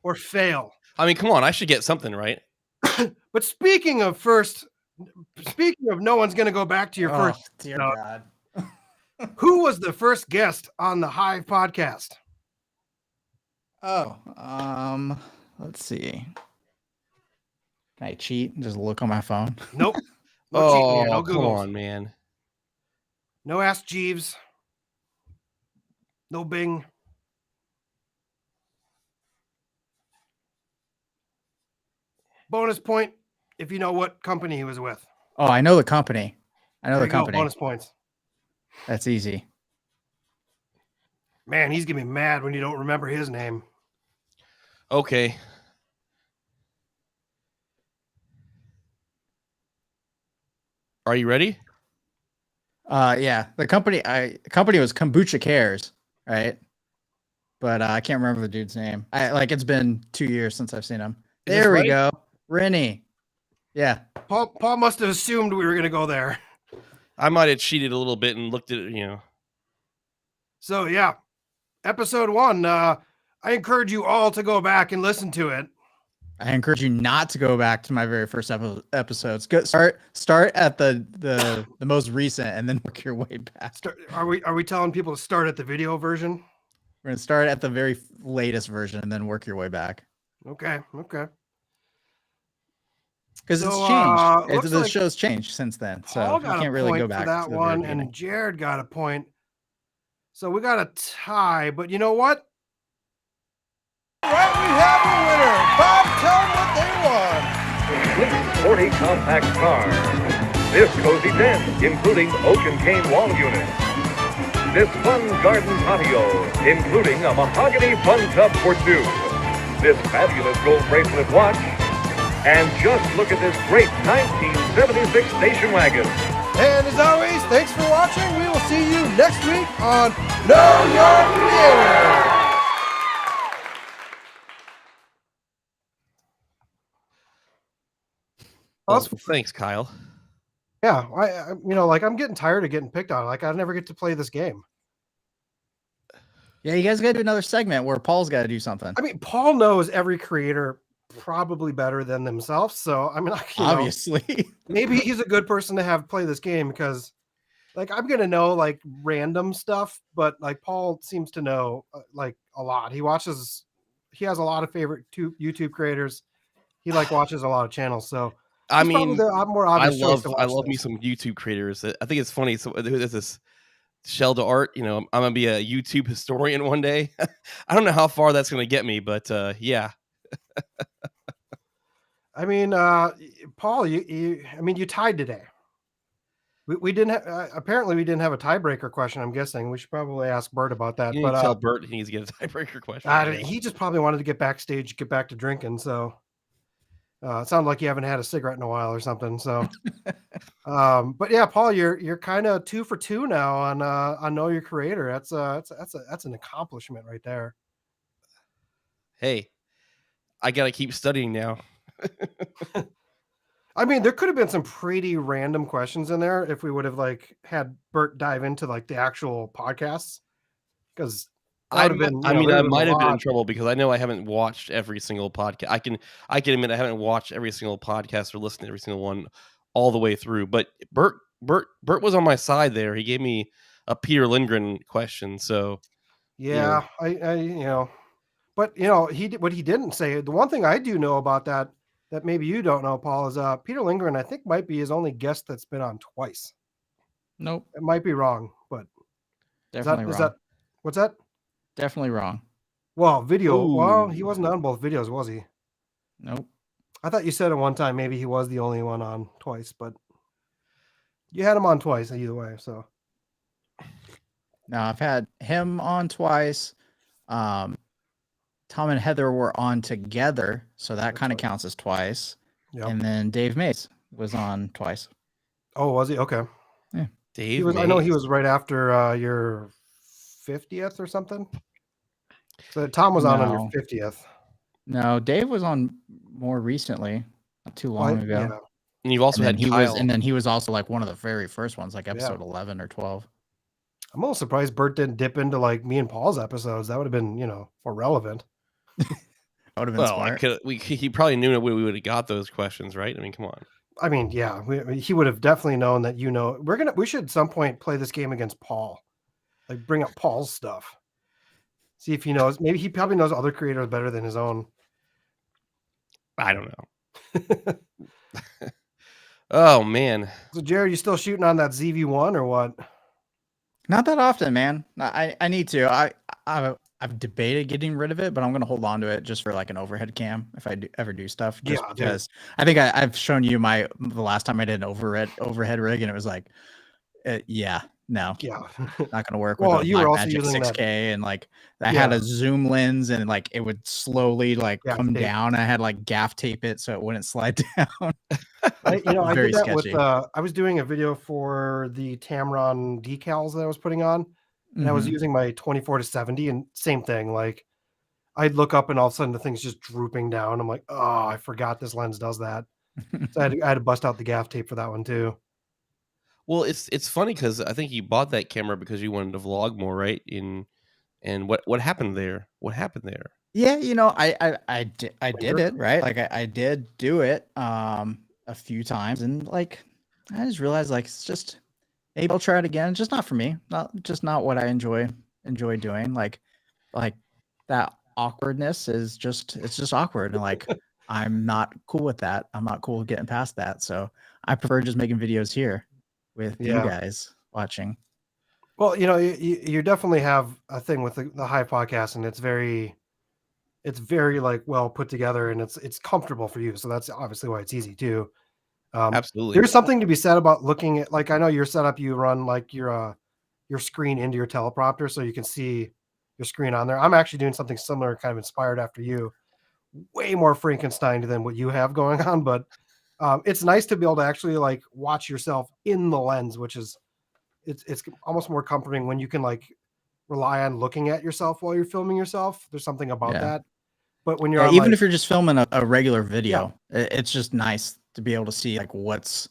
or fail. I mean, come on, I should get something right. But speaking of no one's going to go back to your first. Dear God. Who was the first guest on the Hive podcast? Let's see. Can I cheat and just look on my phone? Nope. No cheating here. No come Googles. on, man. No Ask Jeeves. No Bing. Bonus point if you know what company he was with. Oh, I know the company. There you go, bonus points. That's easy. Man, he's gonna be mad when you don't remember his name. Okay. Are you ready? Yeah. The company was Kombucha Cares, right? But I can't remember the dude's name. It's been 2 years since I've seen him. There we go. Rennie. Yeah. Paul must have assumed we were gonna go there. I might have cheated a little bit and looked at it, So yeah. Episode 1. I encourage you all to go back and listen to it. I encourage you not to go back to my very first episodes. Start at the most recent and then work your way back. Are we telling people to start at the video version? We're gonna start at the very latest version and then work your way back. Okay. Because it's changed. The show's changed since then, so you can't really go back for that to the one. very beginning. And Jared got a point. So we got a tie, but you know what? Right, we have a winner. Bob, tell them what they won. Complete sporty compact car. This cozy tent, including ocean cane wall units. This fun garden patio, including a mahogany fun tub for two. This fabulous gold bracelet watch. And just look at this great 1976 station wagon. And as always, thanks for watching. We will see you next week on Know Your Creator. Well, thanks, Kyle. Yeah, I'm getting tired of getting picked on. Like, I never get to play this game. Yeah, you guys got to do another segment where Paul's got to do something. I mean, Paul knows every creator probably better than themselves. So, I mean, obviously, maybe he's a good person to have play this game because, like, I'm going to know, like, random stuff, but, like, Paul seems to know, like, a lot. He has a lot of favorite YouTube creators. He, like, watches a lot of channels. So, I mean, I love me some YouTube creators. I think it's funny. So there's this Shell to Art. I'm gonna be a YouTube historian one day. I don't know how far that's gonna get me, but yeah. I mean, Paul, you tied today. We didn't have, apparently we didn't have a tiebreaker question. I'm guessing we should probably ask Bert about that. But tell Bert he needs to get a tiebreaker question. He just probably wanted to get back to drinking. So. It sounded like you haven't had a cigarette in a while or something. So, but yeah, Paul, you're kind of 2 for 2 now on Know Your Creator. That's an accomplishment right there. Hey, I gotta keep studying now. I mean, there could have been some pretty random questions in there if we would have like had Bert dive into like the actual podcasts, because. I might have been in trouble because I know I haven't watched every single podcast. I can admit I haven't watched every single podcast or listened to every single one all the way through. But Bert was on my side there. He gave me a Peter Lindgren question. So yeah, but what he didn't say. The one thing I do know about that maybe you don't know, Paul, is Peter Lindgren. I think might be his only guest that's been on twice. Nope, it might be wrong, but definitely wrong. What's that? Definitely wrong. Well, video. Ooh. Well, he wasn't on both videos, was he? Nope. I thought you said at one time maybe he was the only one on twice, but you had him on twice either way. So No, I've had him on twice. Tom and Heather were on together, so that kind of counts as twice. Yep. And then Dave Mays was on twice. Oh, was he? Okay. Yeah. Dave He was. Mays. I know he was right after your 50th or something. So Tom was on your No. 50th. No, Dave was on more recently, not too long ago. Yeah. And you've also had Kyle. And then he was also like one of the very first ones, like episode 11 or 12. I'm a little surprised Bert didn't dip into like me and Paul's episodes. That would have been, more relevant. That would have been smart. He probably knew we would have got those questions, right? I mean, come on. I mean, yeah, he would have definitely known that. We should at some point play this game against Paul, like bring up Paul's stuff, see if he knows. Maybe he probably knows other creators better than his own. I don't know. Oh man. So Jared, you still shooting on that ZV-1 or what? Not that often, man. I need to. I've debated getting rid of it, but I'm gonna hold on to it just for like an overhead cam if I ever do stuff. Just because I think I've shown you the last time I did an overhead rig, and it was like, not gonna work. Well, with you were also Magic using 6K, and like I Yeah. had a zoom lens, and like it would slowly like Gaff come tape. down. I had like gaff tape it so it wouldn't slide down. I Very did that sketchy. with. I was doing a video for the Tamron decals that I was putting on, and I was Mhm. using my 24-70, and same thing. Like, I'd look up, and all of a sudden the thing's just drooping down. I'm like, oh, I forgot this lens does that. So I had to bust out the gaff tape for that one too. Well, it's funny because I think you bought that camera because you wanted to vlog more, right? And what happened there? What happened there? Yeah, I did it, right? Like I did do it a few times, and like I just realized like it's just maybe I'll try it again. It's just not for me. Not what I enjoy doing. Like that awkwardness is just awkward, and like I'm not cool with that. I'm not cool with getting past that. So I prefer just making videos here with you guys watching. Well, you definitely have a thing with the Hive Podcast, and it's very like well put together, and it's comfortable for you. So that's obviously why it's easy too. Absolutely. There's something to be said about looking at, like, I know your setup, you run like your screen into your teleprompter so you can see your screen on there. I'm actually doing something similar, kind of inspired after you. Way more Frankenstein than what you have going on, but it's nice to be able to actually like watch yourself in the lens, which is it's almost more comforting when you can like rely on looking at yourself while you're filming yourself. There's something about that. But when you're on, even if you're just filming a regular video, it's just nice to be able to see like what's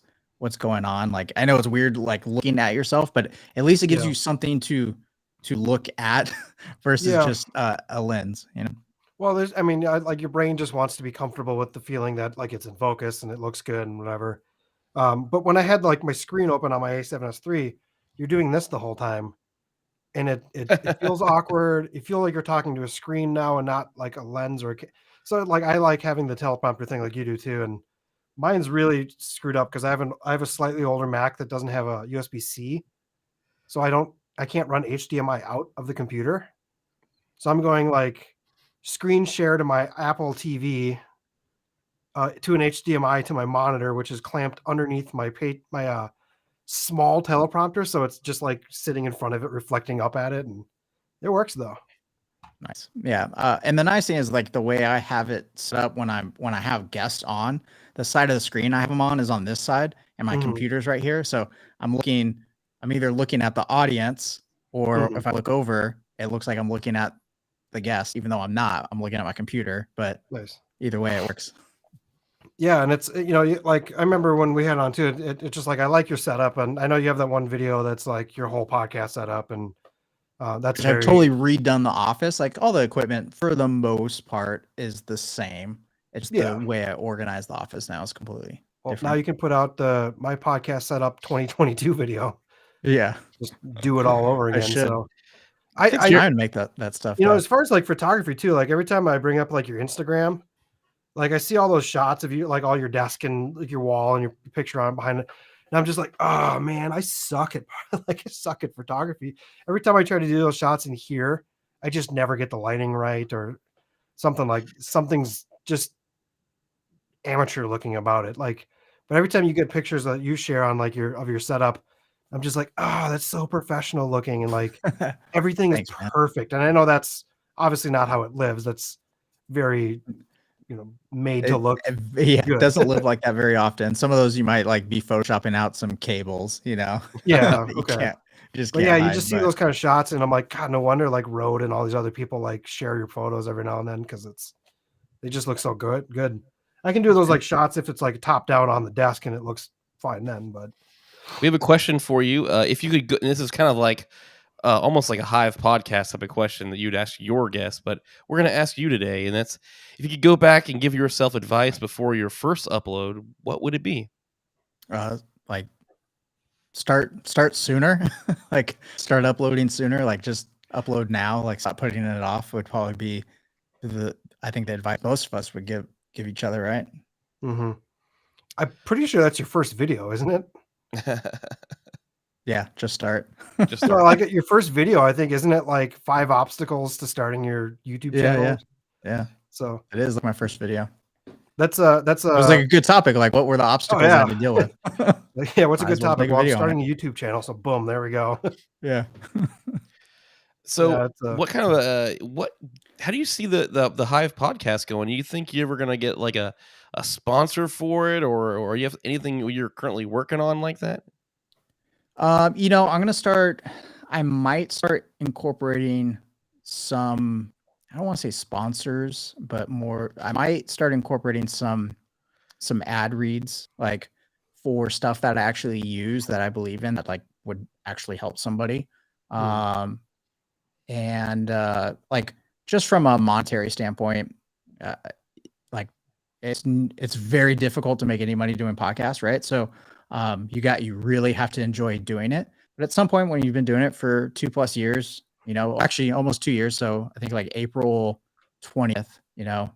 going on. Like I know it's weird like looking at yourself, but at least it gives you something to look at versus just a lens, Well, like your brain just wants to be comfortable with the feeling that like it's in focus and it looks good and whatever. But when I had like my screen open on my A7S III, you're doing this the whole time, and it feels awkward. You feel like you're talking to a screen now and not like a lens or so. Like I like having the teleprompter thing like you do too, and mine's really screwed up because I have a slightly older Mac that doesn't have a USB-C, so I can't run HDMI out of the computer. So I'm going like screen share to my Apple TV to an HDMI to my monitor, which is clamped underneath my small teleprompter, so it's just like sitting in front of it, reflecting up at it, and it works though. Nice. Yeah. And the nice thing is like the way I have it set up when I have guests on, the side of the screen I have them on is on this side, and my computer's right here. So I'm either looking at the audience, or if I look over, it looks like I'm looking at the guest, even though I'm not. I'm looking at my computer, but either way it works. Yeah, and it's like I remember when we had on too. It's just like I like your setup, and I know you have that one video that's like your whole podcast setup, and that's I've totally redone the office. Like all the equipment for the most part is the same. It's the way I organize the office now is completely different. Now you can put out my podcast setup 2022 video. Yeah, just do it all over again. So I try and make that stuff. As far as like photography too, like every time I bring up like your Instagram, like I see all those shots of you, like all your desk and like your wall and your picture on behind it. And I'm just like, oh man, I suck at photography. Every time I try to do those shots in here, I just never get the lighting right or something. Like something's just amateur looking about it. Like, but every time you get pictures that you share on like your setup, I'm just like, oh, that's so professional looking, and like everything is Thanks, man. perfect. And I know that's obviously not how it lives. That's very, made to look. It good. doesn't live like that very often. Some of those you might like be photoshopping out some cables, Yeah. You Okay. can't, you just But can't yeah, you hide, just see but- those kind of shots, and I'm like, God, no wonder like Rode and all these other people like share your photos every now and then, because they just look so good. I can do those like shots if it's like top down on the desk and it looks fine then. But We have a question for you. If you could go, and this is kind of like almost like a Hive podcast type of question that you'd ask your guest, but we're going to ask you today, and that's if you could go back and give yourself advice before your first upload, what would it be? Like start sooner, like start uploading sooner, like just upload now, like stop putting it off would probably be I think the advice most of us would give each other, right? I'm pretty sure that's your first video, isn't it? Yeah, just start. Just No, like your first video, I think, isn't it like 5 obstacles to starting your YouTube channel? Yeah. So It is like my first video. that's It was like a good topic. Like, what were the obstacles I had to deal with? yeah, what's a Might good as well topic? make a Well, I'm video on starting a YouTube channel, so boom, there we go. Yeah. So, Yeah, it's, what kind of how do you see the Hive podcast going? You think you're ever going to get like a sponsor for it, or you have anything you're currently working on like that? I'm gonna start. I might start incorporating some. I don't want to say sponsors, but more. I might start incorporating some ad reads, like for stuff that I actually use that I believe in, that like would actually help somebody. And like just from a monetary standpoint, like it's very difficult to make any money doing podcasts, right? So you really have to enjoy doing it. But at some point when you've been doing it for 2+ years, actually almost 2 years. So I think like April 20th,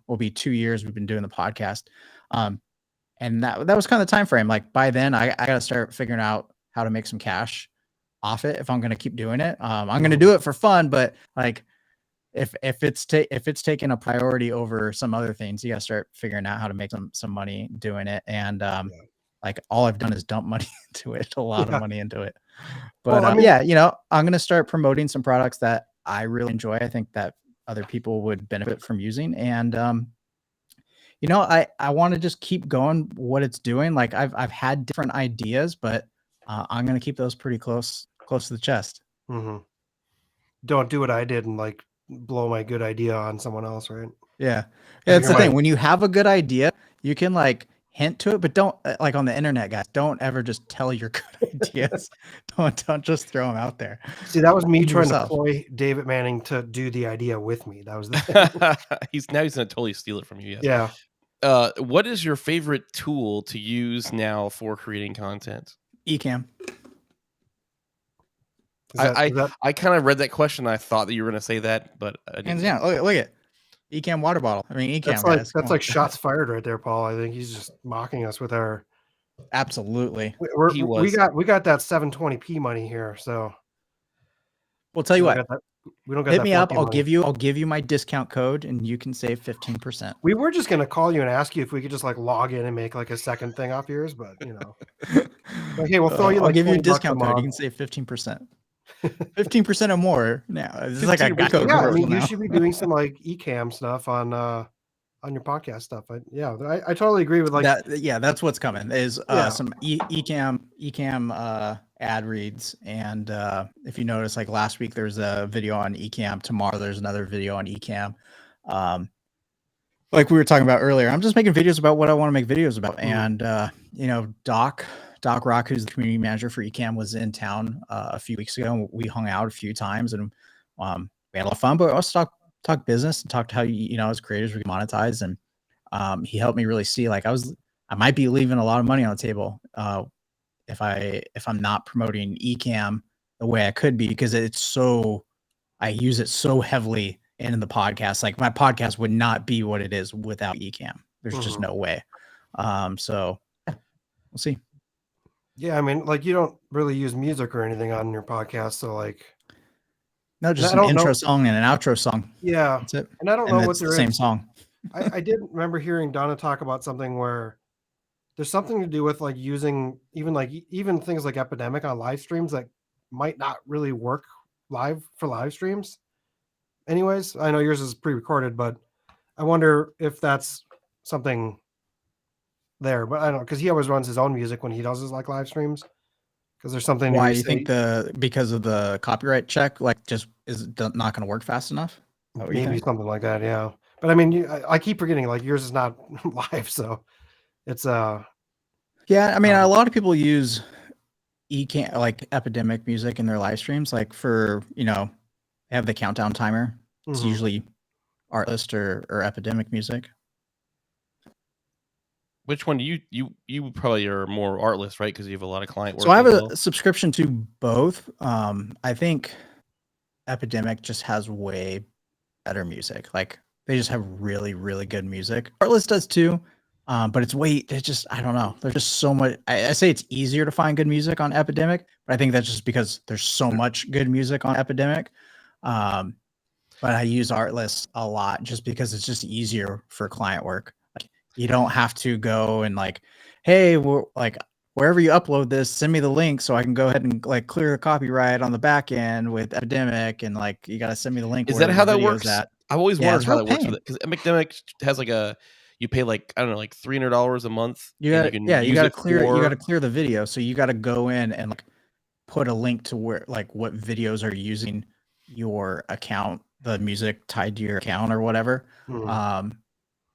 will be 2 years we've been doing the podcast. And that was kind of the time frame. Like by then I got to start figuring out how to make some cash off it if I'm going to keep doing it. I'm going to do it for fun, but like if it's taking a priority over some other things, you got to start figuring out how to make some money doing it. And like all I've done is dump money into it, a lot of money into it. But Well, I mean- I'm going to start promoting some products that I really enjoy. I think that other people would benefit from using. And, I want to just keep going what it's doing. Like I've had different ideas, but I'm going to keep those pretty close to the chest. Don't do what I did and like blow my good idea on someone else, right? Yeah. That's the thing. When you have a good idea, you can like hint to it, but don't like on the internet, guys, don't ever just tell your good ideas. don't just throw them out there. See, that was me Keep trying yourself. to ploy David Manning to do the idea with me. That was the thing. he's going to totally steal it from you. Yes. Yeah. What is your favorite tool to use now for creating content? Ecamm. I kind of read that question. I thought that you were going to say that, but I didn't. Hands down. Look at Ecamm water bottle. I mean, Ecamm. That's like shots fired right there, Paul. I think he's just mocking us with our. Absolutely. We got that 720p money here, so. We'll tell you what. We don't got Hit that me up. 4K money. I'll give you my discount code, and you can save 15%. We were just gonna call you and ask you if we could just like log in and make like a second thing off yours, but like, hey, we'll throw you. I'll like give you a $20 discount code. month. You can save 15%. 15% or more. Now this is like a good code. Yeah, I mean, you should be doing some like Ecamm stuff on your podcast stuff. I totally agree with like that. Yeah, that's what's coming. Is some Ecamm ad reads, and if you notice, like last week there's a video on Ecamm. Tomorrow there's another video on Ecamm. Like we were talking about earlier, I'm just making videos about what I want to make videos about. And Doc Rock, who's the community manager for Ecamm, was in town a few weeks ago, and we hung out a few times, and we had a lot of fun. But also talk business and talked how as creators we can monetize. And he helped me really see like I might be leaving a lot of money on the table if I'm not promoting Ecamm the way I could be, because I use it so heavily in the podcast. Like my podcast would not be what it is without Ecamm. There's just no way. So yeah, we'll see. Yeah, I mean, like you don't really use music or anything on your podcast, so like no, just an intro song and an outro song. Yeah, that's it. And I don't know what the there same is. song. I did remember hearing Donna talk about something where there's something to do with like using even things like Epidemic on live streams that might not really work live for live streams. Anyways, I know yours is pre-recorded, but I wonder if that's something there. But I don't know, because he always runs his own music when he does his like live streams. Because there's something. Why you think because of the copyright check, like just is not going to work fast enough? Maybe something like that, yeah. But I mean, I keep forgetting like yours is not live, so it's Yeah, I mean, a lot of people use like Epidemic music in their live streams, like for they have the countdown timer. It's usually Artlist or Epidemic music. Which one do you probably are more Artlist, right? Because you have a lot of client work. So I have a subscription to both. I think Epidemic just has way better music. Like they just have really, really good music. Artlist does too. But it's just, I don't know. There's just so much. I say it's easier to find good music on Epidemic, but I think that's just because there's so much good music on Epidemic. But I use Artlist a lot just because it's just easier for client work. Like you don't have to go and like, hey, like wherever you upload this, send me the link so I can go ahead and like clear the copyright on the back end with Epidemic, and like you got to send me the link. Is that how that works? I've always wondered how that works with it, because Epidemic has like you pay like I don't know, like $300 a month. You got to clear the video, so you got to go in and like put a link to where like what videos are using your account, the music tied to your account or whatever.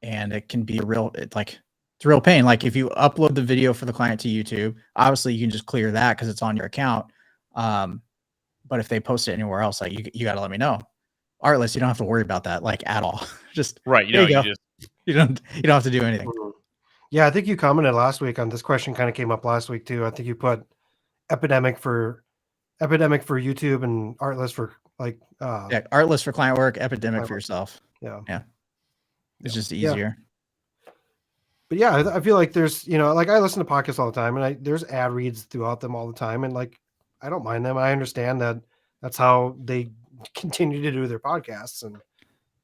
And it can be it's a real pain. Like if you upload the video for the client to YouTube, obviously you can just clear that because it's on your account. But if they post it anywhere else, like you got to let me know. Artlist, you don't have to worry about that like at all. Just right. You don't have to do anything. Yeah, I think you commented last week on this question. Kind of came up last week too. I think you put Epidemic for YouTube and Artlist for like Artlist for client work, Epidemic for yourself. Yeah. It's just easier. But yeah, I feel like there's like I listen to podcasts all the time, and there's ad reads throughout them all the time, and like I don't mind them. I understand that that's how they continue to do their podcasts. And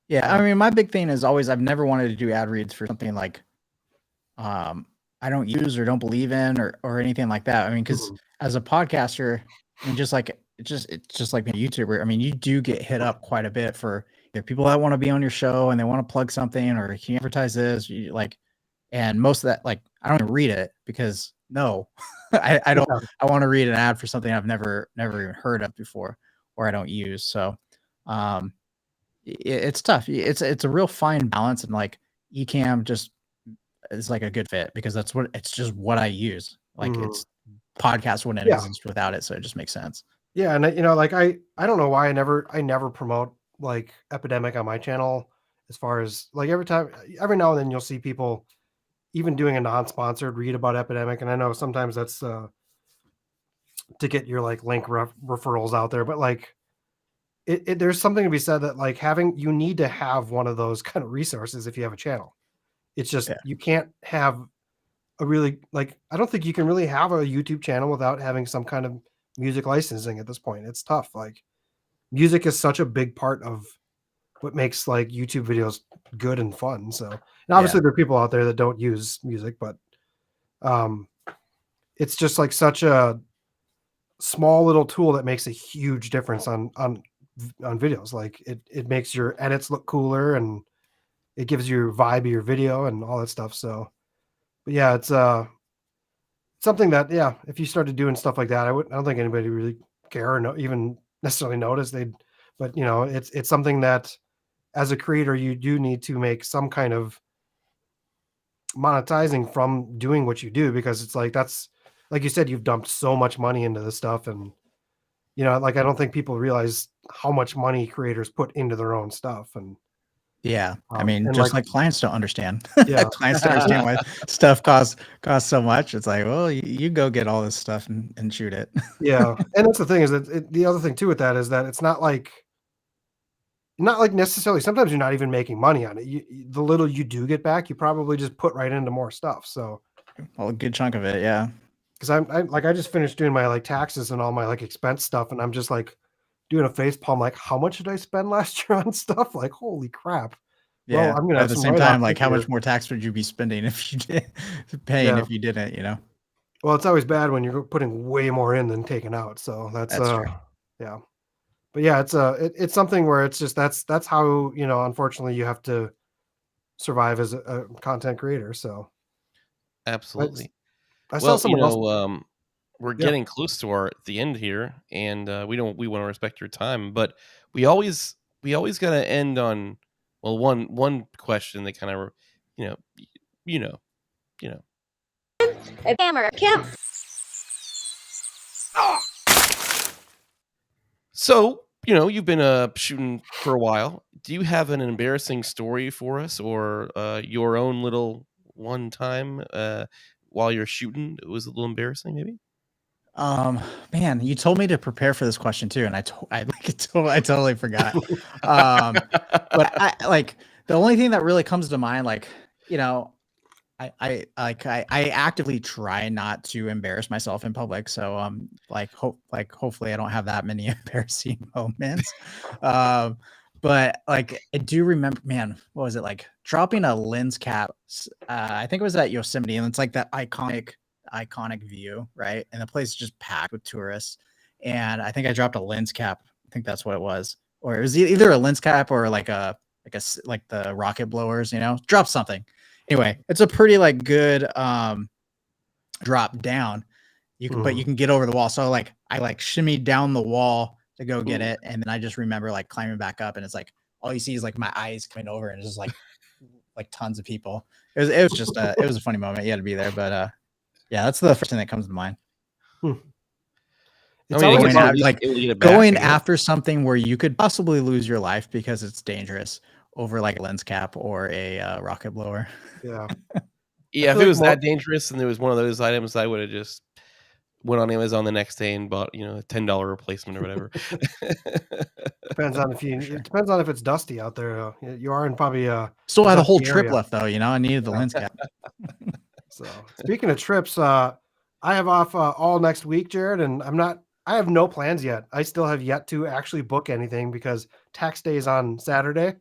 yeah, I mean, my big thing is always I've never wanted to do ad reads for something like I don't use or don't believe in or anything like that. I mean, because as a podcaster, and just like it's just like being a YouTuber, I mean, you do get hit up quite a bit for people that want to be on your show and they want to plug something or can you advertise this, and most of that, like, I don't even read it because I don't. I want to read an ad for something I've never even heard of before or I don't use. So it's tough. It's a real fine balance, and like Ecamm just is like a good fit because it's just what I use. Like it's podcast wouldn't exist without it, so it just makes sense. Yeah, and like I don't know why I never promote like Epidemic on my channel, as far as like every now and then you'll see people even doing a non-sponsored read about Epidemic, and I know sometimes that's to get your like link referrals out there, but like there's something to be said that like you need to have one of those kind of resources if you have a channel. It's just you can't have a really like I don't think you can really have a YouTube channel without having some kind of music licensing at this point. It's tough. Like music is such a big part of what makes like YouTube videos good and fun. So, and obviously there are people out there that don't use music, but it's just like such a small little tool that makes a huge difference on videos. Like it makes your edits look cooler and it gives you vibe of your video and all that stuff. So, but yeah, it's something that if you started doing stuff like that, I don't think anybody really care or even necessarily notice. But it's something that as a creator you do need to make some kind of monetizing from doing what you do, because it's like that's like you said, you've dumped so much money into this stuff, and like I don't think people realize how much money creators put into their own stuff. And I mean, just like clients don't understand. Yeah. Clients don't understand why stuff costs so much. It's like, well, you go get all this stuff and shoot it. Yeah, and that's the thing is that the other thing too with that is that it's not like necessarily. Sometimes you're not even making money on it. The little you do get back, you probably just put right into more stuff. So, well, a good chunk of it, yeah. Because I just finished doing my like taxes and all my like expense stuff, and I'm just like doing a face palm, like how much did I spend last year on stuff? Like holy crap, Well, I'm gonna At have the some same write-offs time, like this how year. much more tax would you be spending if you did Yeah. if you didn't, you know? Well, it's always bad when you're putting way more in than taking out. So that's True. yeah. But yeah, it's something where it's just that's how, unfortunately you have to survive as a content creator. So Absolutely. I saw Well, someone else. we're Yeah. getting close to the end here, and we want to respect your time, but we always got to end on one question that kind of you know you know you know. A camera. So you've been shooting for a while. Do you have an embarrassing story for us, or your own little one time while you're shooting? It was a little embarrassing, maybe. Man, you told me to prepare for this question too, and I totally forgot. But I like the only thing that really comes to mind, like, I actively try not to embarrass myself in public. So hopefully I don't have that many embarrassing moments. But like I do remember, man, what was it like dropping a lens cap? I think it was at Yosemite, and it's like that iconic view, right? And the place is just packed with tourists. And I think I dropped a lens cap. I think that's what it was, or it was either a lens cap or like the rocket blowers, drop something. Anyway, it's a pretty like good drop down. But you can get over the wall. So like I like shimmied down the wall to go get it, and then I just remember like climbing back up, and it's like all you see is like my eyes coming over, and it's just like tons of people. It was just it was a funny moment. You had to be there, but yeah, that's the first thing that comes to mind. It's always going after something where you could possibly lose your life because it's dangerous over like a lens cap or a rocket blower. Yeah. Yeah, if it was that dangerous and there was one of those items, I would have just went on Amazon the next day and bought, a $10 replacement or whatever. Depends on if it's dusty out there. You are in probably still had a whole trip left though. I needed the lens cap. So speaking of trips, I have off all next week, Jared, and I have no plans yet. I still have yet to actually book anything because tax day is on Saturday.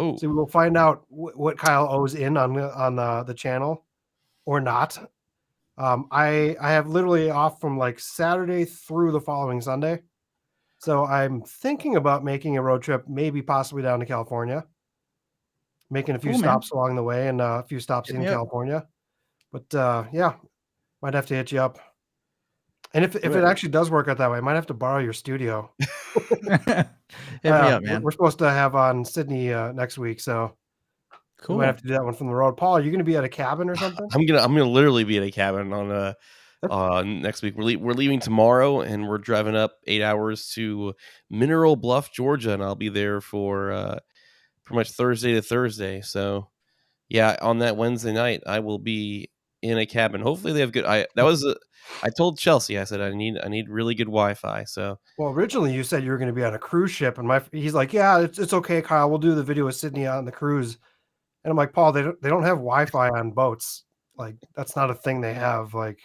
Oh, so we will find out what Kyle owes in on the channel or not. I have literally off from like Saturday through the following Sunday. So I'm thinking about making a road trip, maybe possibly down to California, making a few stops along the way and a few stops in California. But yeah, might have to hit you up. And if it actually does work out that way, I might have to borrow your studio. Hit me up, man. We're supposed to have on Sydney next week, so cool. We might have to do that one from the road. Paul, are you going to be at a cabin or something? I'm gonna literally be at a cabin on next week. We're leaving tomorrow, and we're driving up 8 hours to Mineral Bluff, Georgia, and I'll be there for pretty much Thursday to Thursday. So yeah, on that Wednesday night, I will be in a cabin. Hopefully they have good. I told Chelsea, I said I need really good Wi-Fi. So well, originally you said you were going to be on a cruise ship, and he's like, yeah, it's okay, Kyle. We'll do the video with Sydney on the cruise. And I'm like, Paul, they don't have Wi-Fi on boats. Like that's not a thing they have. Like,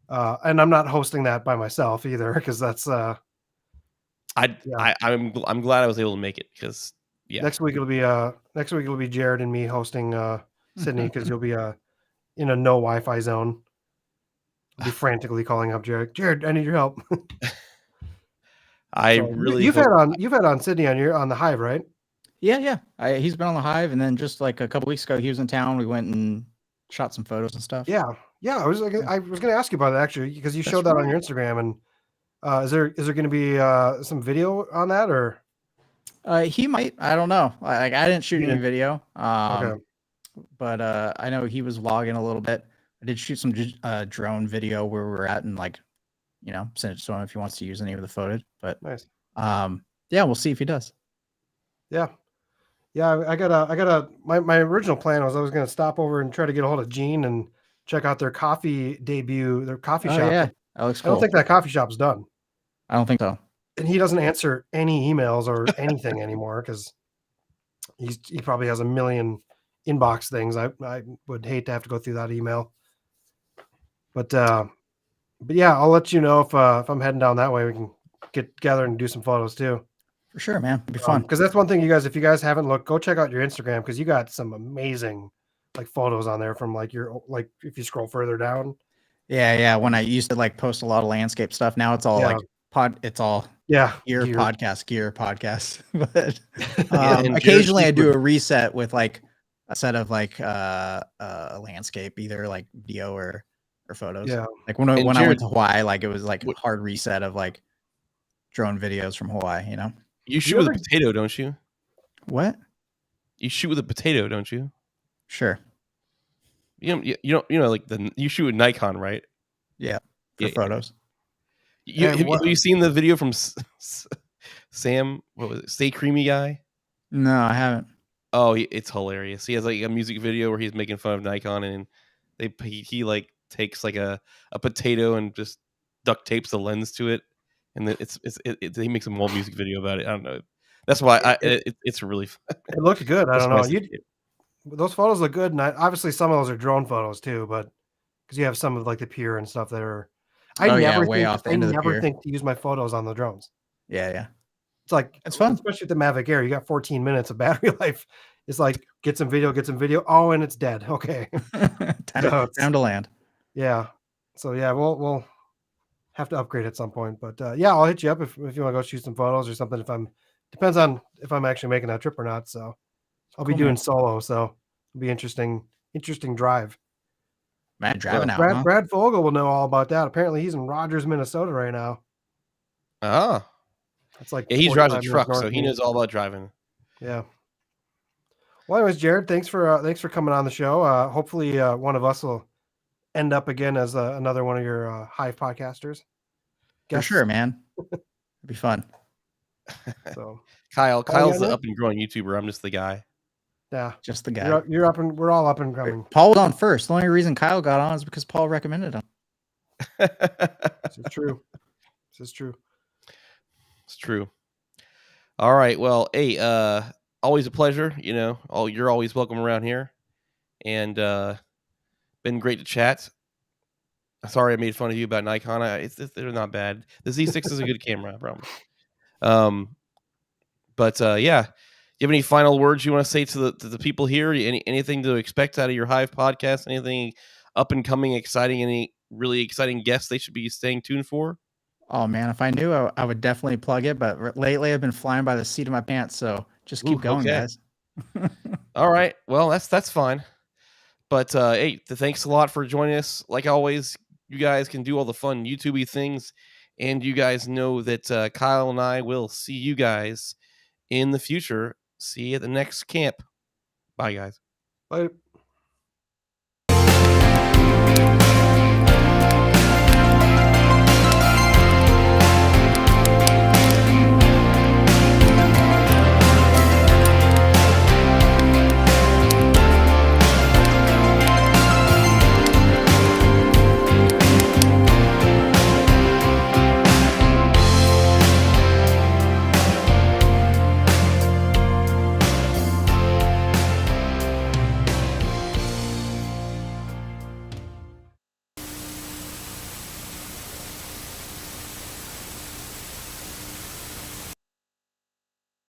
and I'm not hosting that by myself either because that's. I'm glad I was able to make it because next week it'll be Jared and me hosting Sydney because you'll be in a no Wi-Fi zone. I'll be frantically calling up Jared. Jared, I need your help. You've had on Sydney on the Hive, right? Yeah. He's been on the Hive, and then just like a couple weeks ago, he was in town. We went and shot some photos and stuff. Yeah. I was going to ask you about it actually because you showed that on your Instagram. And is there going to be some video on that or? He might. I don't know. I didn't shoot any video. Okay. But I know he was vlogging a little bit. I did shoot some drone video where we were at, and send it to him if he wants to use any of the footage. But nice. Yeah, we'll see if he does. Yeah. I got my original plan was I was going to stop over and try to get a hold of Gene and check out their coffee shop. Yeah, that looks cool. I don't think that coffee shop's done. I don't think so. And he doesn't answer any emails or anything anymore because he probably has a million inbox things. I would hate to have to go through that email. But yeah, I'll let you know if I'm heading down that way. We can get together and do some photos too. For sure, man. It'd be fun. Because that's one thing, you guys. If you guys haven't looked, go check out your Instagram because you got some amazing like photos on there from like your like if you scroll further down. Yeah. When I used to like post a lot of landscape stuff, now it's all like it's all gear podcast. But and occasionally I do a reset with like a set of like a landscape, either like video or photos. Yeah. Like when I went to Hawaii, like it was like a hard reset of like drone videos from Hawaii, you know? You shoot with a potato, don't you? What? You shoot with a potato, don't you? Sure. You know, like you shoot with Nikon, right? Yeah. For photos. Have you seen the video from Sam? What was it? Stay Creamy guy? No, I haven't. Oh, it's hilarious. He has like a music video where he's making fun of Nikon, and he like takes like a potato and just duct tapes the lens to it, and then he makes a whole music video about it. I don't know. That's why it's really fun. It looked good. I don't know. Those photos look good, and obviously some of those are drone photos too, but because you have some of like the pier and stuff that are. I never think to use my photos on the drones. Yeah. It's like it's fun, especially with the Mavic Air. You got 14 minutes of battery life. It's like get some video. Oh, and it's dead. Okay, time to land. Yeah. So yeah, we'll have to upgrade at some point. But yeah, I'll hit you up if you want to go shoot some photos or something. Depends on if I'm actually making that trip or not. So I'll be doing solo. So it'll be interesting drive. Man, driving out. Brad Fogel will know all about that. Apparently, he's in Rogers, Minnesota right now. Ah, it's like he drives a truck, so he knows all about driving. Yeah. Well, anyways, Jared, thanks for coming on the show. Hopefully, one of us will end up again as another one of your Hive podcasters. For sure, man. It'd be fun. So, Kyle's the up and growing YouTuber. I'm just the guy. Yeah, just the guy. You're up and we're all up and coming. Paul was on first. The only reason Kyle got on is because Paul recommended him. This is true. It's true. All right. Well, hey, always a pleasure. You know, you're always welcome around here, and been great to chat. Sorry I made fun of you about Nikon. They're not bad. The Z6 is a good camera, I promise. But yeah. Do you have any final words you want to say to the people here? Anything to expect out of your Hive podcast? Anything up and coming, exciting? Any really exciting guests they should be staying tuned for? Oh man, if I knew, I would definitely plug it. But lately, I've been flying by the seat of my pants, so just keep going, guys. All right, well that's fine. But hey, thanks a lot for joining us. Like always, you guys can do all the fun YouTube-y things, and you guys know that Kyle and I will see you guys in the future. See you at the next camp. Bye, guys. Bye.